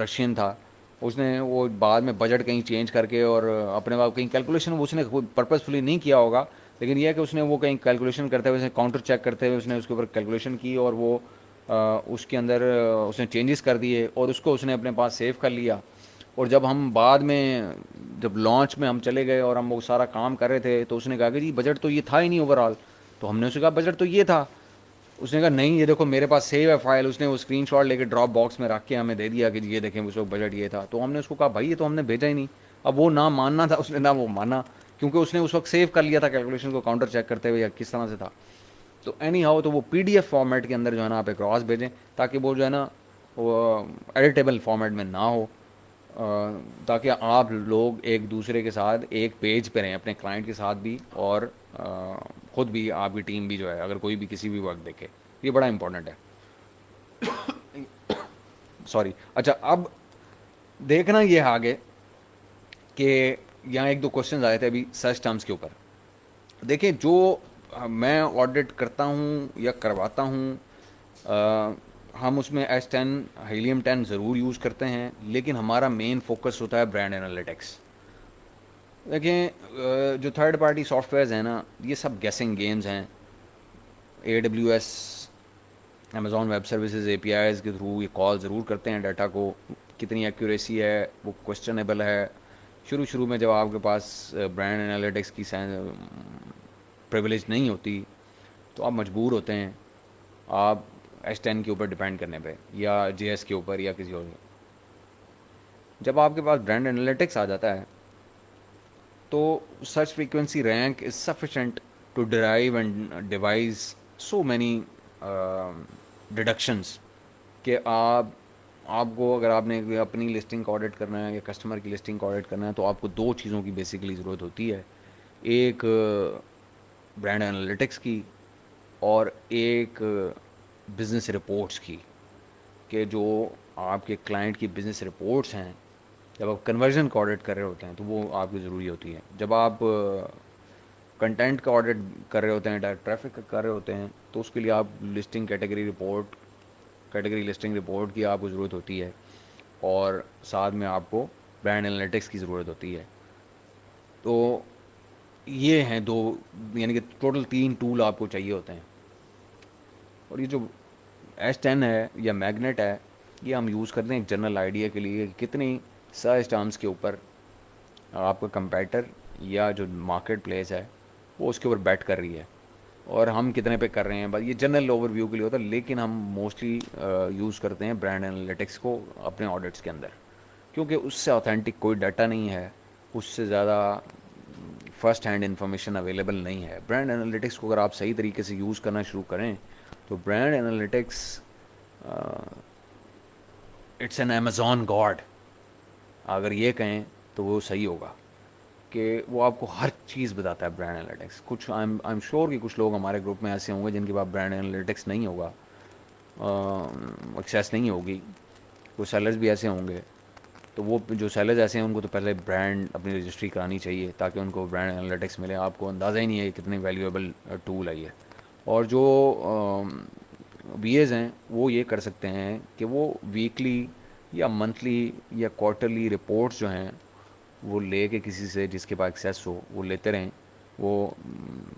رشین تھا, اس نے وہ بعد میں بجٹ کہیں چینج کر کے اور اپنے آپ کہیں کیلکولیشن اس نے پرپزفلی نہیں کیا ہوگا, لیکن یہ ہے کہ اس نے وہ کہیں کیلکولیشن کرتے ہوئے, کاؤنٹر چیک کرتے ہوئے اس نے اس کے اوپر کیلکولیشن کی, اور وہ اس کے اندر اس نے چینجز کر دیے, اور اس کو اس نے اپنے پاس سیو کر لیا. اور جب ہم بعد میں جب لانچ میں ہم چلے گئے اور ہم وہ سارا کام کر رہے تھے, تو اس نے کہا کہ جی بجٹ تو یہ تھا ہی نہیں اوور آل. تو ہم نے اسے کہا بجٹ تو یہ تھا. اس نے کہا نہیں, یہ دیکھو میرے پاس سیو ہے فائل. اس نے وہ اسکرین شاٹ لے کے ڈراپ باکس میں رکھ کے ہمیں دے دیا کہ یہ دیکھیں اس وقت بجٹ یہ تھا. تو ہم نے اس کو کہا بھائی یہ تو ہم نے بھیجا ہی نہیں. اب وہ نہ ماننا تھا, اس نے نہ وہ مانا, کیونکہ اس نے اس وقت سیو کر لیا تھا کیلکولیشن کو کاؤنٹر چیک کرتے ہوئے یا کس طرح سے تھا. تو اینی ہاؤ, تو وہ پی ڈی ایف فارمیٹ کے اندر جو ہے نا آپ اکراس بھیجیں, تاکہ وہ جو ہے نا وہ ایڈیٹیبل فارمیٹ میں نہ ہو, تاکہ آپ لوگ ایک دوسرے کے ساتھ ایک پیج پہ رہیں, اپنے کلائنٹ کے ساتھ بھی, اور خود بھی, آپ کی ٹیم بھی جو ہے, اگر کوئی بھی کسی بھی وقت دیکھے. یہ بڑا امپورٹنٹ ہے. سوری. اچھا, اب دیکھنا یہ آگے کہ یہاں ایک دو کوشچنز آئے تھے ابھی سرچ ٹرمز کے اوپر. دیکھیں, جو میں آڈٹ کرتا ہوں یا کرواتا ہوں, ہم اس میں S10 ہیلیم 10 ضرور یوز کرتے ہیں, لیکن ہمارا مین فوکس ہوتا ہے برانڈ انالیٹکس. دیکھیں, جو تھرڈ پارٹی سافٹ ویئرز ہیں نا, یہ سب گیسنگ گیمز ہیں. AWS, Amazon web services a P Is کے تھرو یہ کال ضرور کرتے ہیں ڈیٹا کو, کتنی ایکوریسی ہے وہ کوشچنیبل ہے. شروع میں جب آپ کے پاس برانڈ انالیٹکس کی پریولیج نہیں ہوتی, تو آپ مجبور ہوتے ہیں آپ S10 کے اوپر ڈیپینڈ کرنے پہ, یا JS کے اوپر, یا کسی اور. جب آپ کے پاس برانڈ انالیٹکس آ جاتا ہے, تو search frequency rank is sufficient to drive and devise so many deductions, کہ آپ کو اگر آپ نے اپنی لسٹنگ کا آڈٹ کرنا ہے یا کسٹمر کی لسٹنگ کا آڈٹ کرنا ہے, تو آپ کو دو چیزوں کی بیسیکلی ضرورت ہوتی ہے. ایک برانڈ انالیٹکس کی, اور ایک بزنس رپورٹس کی, کہ جو آپ کے کلائنٹ کی بزنس رپورٹس ہیں, جب آپ کنورژن کا آڈٹ کر رہے ہوتے ہیں تو وہ آپ کی ضروری ہوتی ہے. جب آپ کنٹینٹ کا آڈٹ کر رہے ہوتے ہیں, ڈائریکٹ ٹریفک کا کر رہے ہوتے ہیں, تو اس کے لیے آپ لسٹنگ کیٹیگری لسٹنگ رپورٹ کی آپ کو ضرورت ہوتی ہے, اور ساتھ میں آپ کو برانڈ انالیٹکس کی ضرورت ہوتی ہے. تو یہ ہیں دو, یعنی کہ ٹوٹل 3 ٹول آپ کو چاہیے ہوتے ہیں. اور یہ جو S10 ہے یا میگنیٹ ہے, یہ ہم یوز کرتے ہیں ایک جنرل آئیڈیا کے لیے کہ کتنی سرچ ٹرمز کے اوپر آپ کا کمپیٹر یا جو مارکیٹ پلیس ہے وہ اس کے اوپر بیٹ کر رہی ہے، اور ہم کتنے پہ کر رہے ہیں. بس یہ جنرل اوور ویو کے لیے ہوتا ہے، لیکن ہم موسٹلی یوز کرتے ہیں برانڈ انالیٹکس کو اپنے آڈٹس کے اندر، کیونکہ اس سے اوتھینٹک کوئی ڈاٹا نہیں ہے، اس سے زیادہ فرسٹ ہینڈ انفارمیشن اویلیبل نہیں ہے. برانڈ انالیٹکس کو اگر آپ صحیح طریقے سے یوز کرنا شروع کریں تو brand analytics it's an Amazon god, اگر یہ کہیں تو وہ صحیح ہوگا کہ وہ آپ کو ہر چیز بتاتا ہے برانڈ انالیٹکس. کچھ آئی ایم شیور کہ کچھ لوگ ہمارے گروپ میں ایسے ہوں گے جن کے پاس برانڈ انالیٹکس نہیں ہوگا، ایکسیس نہیں ہوگی. کچھ سیلرز بھی ایسے ہوں گے، تو وہ جو سیلرز ایسے ہیں ان کو تو پہلے برانڈ اپنی رجسٹری کرانی چاہیے تاکہ ان کو برانڈ انالیٹکس ملے. آپ کو اندازہ ہی نہیں ہے کتنی ویلیویبل ٹول ہے یہ. اور جو بی ایز ہیں وہ یہ کر سکتے ہیں کہ وہ ویکلی یا منتھلی یا کوارٹرلی رپورٹس جو ہیں وہ لے کے کسی سے جس کے پاس ایکسیس ہو وہ لیتے رہیں. وہ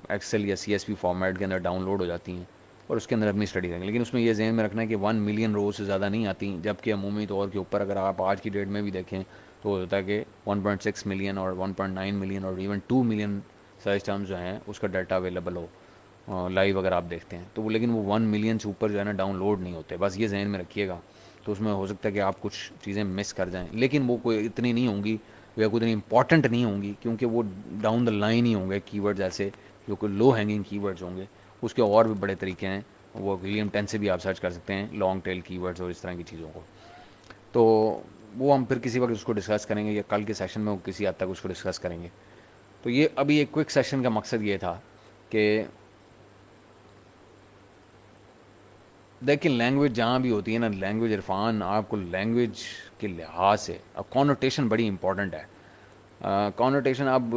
ایکسل یا سی ایس پی فارمیٹ کے اندر ڈاؤن لوڈ ہو جاتی ہیں اور اس کے اندر اپنی اسٹڈی کریں گے. لیکن اس میں یہ ذہن میں رکھنا ہے کہ 1 ملین روز سے زیادہ نہیں آتی، جبکہ عمومی طور کے اوپر اگر آپ آج کی ڈیٹ میں بھی دیکھیں تو وہ ہوتا ہے کہ 1.6 ملین اور 1.9 ملین اور ایون 2 ملین سرچ ٹرمز جو ہیں اس کا ڈاٹا اویلیبل ہو لائیو اگر آپ دیکھتے ہیں تو وہ، لیکن وہ 1 ملین سے اوپر جو ہے نا ڈاؤن لوڈ نہیں ہوتے. بس یہ ذہن میں رکھیے گا. تو اس میں ہو سکتا ہے کہ آپ کچھ چیزیں مس کر جائیں، لیکن وہ کوئی اتنی نہیں ہوں گی یا کوئی اتنی امپورٹنٹ نہیں ہوں گی، کیونکہ وہ ڈاؤن دا لائن ہی ہوں گے کی ورڈز ایسے جو کہ لو ہینگنگ کی ورڈز ہوں گے. اس کے اور بھی بڑے طریقے ہیں، وہ ولیم 10 سے بھی آپ سرچ کر سکتے ہیں لانگ ٹیل کی ورڈز اور اس طرح کی چیزوں کو. تو وہ ہم پھر کسی وقت اس کو ڈسکس کریں گے، یا کل کے سیشن میں کسی حد تک اس کو ڈسکس کریں گے. تو یہ ابھی ایک کوئک سیشن کا مقصد یہ تھا کہ دیکھیں لینگویج جہاں بھی ہوتی ہے نا، لینگویج عرفان آپ کو لینگویج کے لحاظ سے اب کانوٹیشن بڑی امپورٹنٹ ہے. کانوٹیشن اب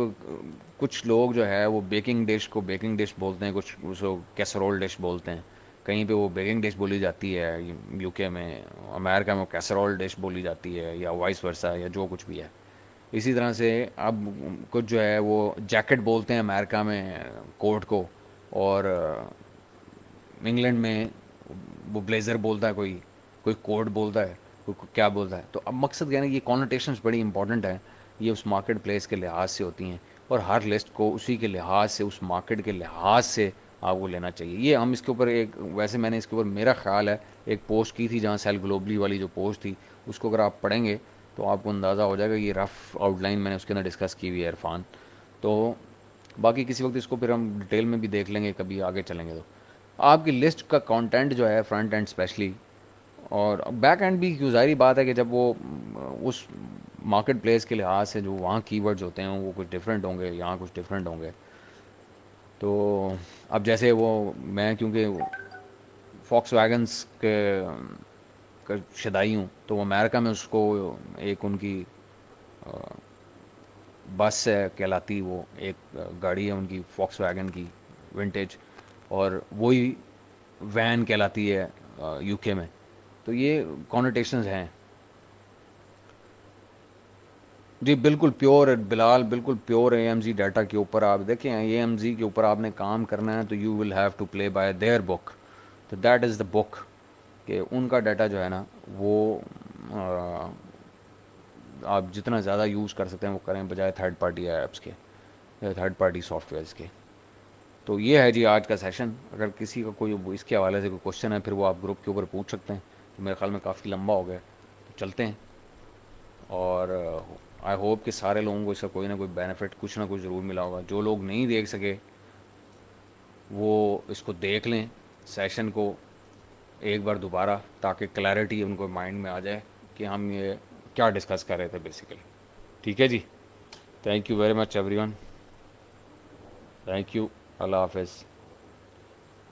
کچھ لوگ جو ہے وہ بیکنگ ڈش کو بیکنگ ڈش بولتے ہیں، کچھ اس کو کیسرول ڈش بولتے ہیں. کہیں پہ وہ بیکنگ ڈش بولی جاتی ہے یو کے میں، امریکہ میں وہ کیسرول ڈش بولی جاتی ہے، یا وائس ورسا یا جو کچھ بھی ہے. اسی طرح سے اب کچھ جو ہے وہ جیکٹ بولتے ہیں امریکہ میں کوٹ کو، اور انگلینڈ میں وہ بلیزر بولتا ہے، کوئی کوٹ بولتا ہے، کوئی کیا بولتا ہے. تو اب مقصد کیا ہے نا، یہ کانوٹیشنز بڑی امپورٹنٹ ہیں. یہ اس مارکیٹ پلیس کے لحاظ سے ہوتی ہیں، اور ہر لسٹ کو اسی کے لحاظ سے، اس مارکیٹ کے لحاظ سے آپ کو لینا چاہیے. یہ ہم اس کے اوپر ایک، ویسے میں نے اس کے اوپر میرا خیال ہے ایک پوسٹ کی تھی جہاں سیل گلوبلی والی جو پوسٹ تھی اس کو اگر آپ پڑھیں گے تو آپ کو اندازہ ہو جائے گا. یہ رف آؤٹ لائن میں نے اس کے اندر ڈسکس کی ہوئی ہے عرفان. تو باقی کسی وقت اس کو پھر ہم ڈیٹیل میں بھی دیکھ لیں گے کبھی آگے چلیں گے. تو آپ کی لسٹ کا کانٹینٹ جو ہے فرنٹ اینڈ اسپیشلی اور بیک اینڈ بھی، کیوں ظاہری بات ہے کہ جب وہ اس مارکیٹ پلیس کے لحاظ سے جو وہاں کی ورڈز ہوتے ہیں وہ کچھ ڈفرینٹ ہوں گے، یہاں کچھ ڈفرینٹ ہوں گے. تو اب جیسے وہ میں کیونکہ فاکس ویگنس کے شدائی ہوں، تو وہ امریکہ میں اس کو ایک ان کی بس ہے کہلاتی، وہ ایک گاڑی ہے ان کی فاکس ویگن کی ونٹیج، اور وہی وین کہلاتی ہے یو کے میں. تو یہ کانوٹیشنز ہیں. جی بالکل پیور بلال، بالکل pure A M Z data کے اوپر آپ دیکھیں، اے ایم زی کے اوپر آپ نے کام کرنا ہے تو you will have to play by their book. تو دیٹ از دا بک، کہ ان کا ڈیٹا جو ہے نا وہ آپ جتنا زیادہ یوز کر سکتے ہیں وہ کریں، بجائے تھرڈ پارٹی ایپس کے یا تھرڈ پارٹی سافٹ ویئرس کے. تو یہ ہے جی آج کا سیشن. اگر کسی کا کوئی اس کے حوالے سے کوئی کوشچن ہے پھر وہ آپ گروپ کے اوپر پوچھ سکتے ہیں. تو میرے خیال میں کافی لمبا ہو گیا، تو چلتے ہیں. اور آئی ہوپ کہ سارے لوگوں کو اس کا کوئی نہ کوئی بینیفٹ کچھ نہ کچھ ضرور ملا ہوگا. جو لوگ نہیں دیکھ سکے وہ اس کو دیکھ لیں سیشن کو ایک بار دوبارہ، تاکہ کلیئرٹی ان کو مائنڈ میں آ جائے کہ ہم یہ کیا ڈسکس کر رہے تھے بیسیکلی. ٹھیک ہے جی، thank you very much everyone. Thank you. اللہ حافظ.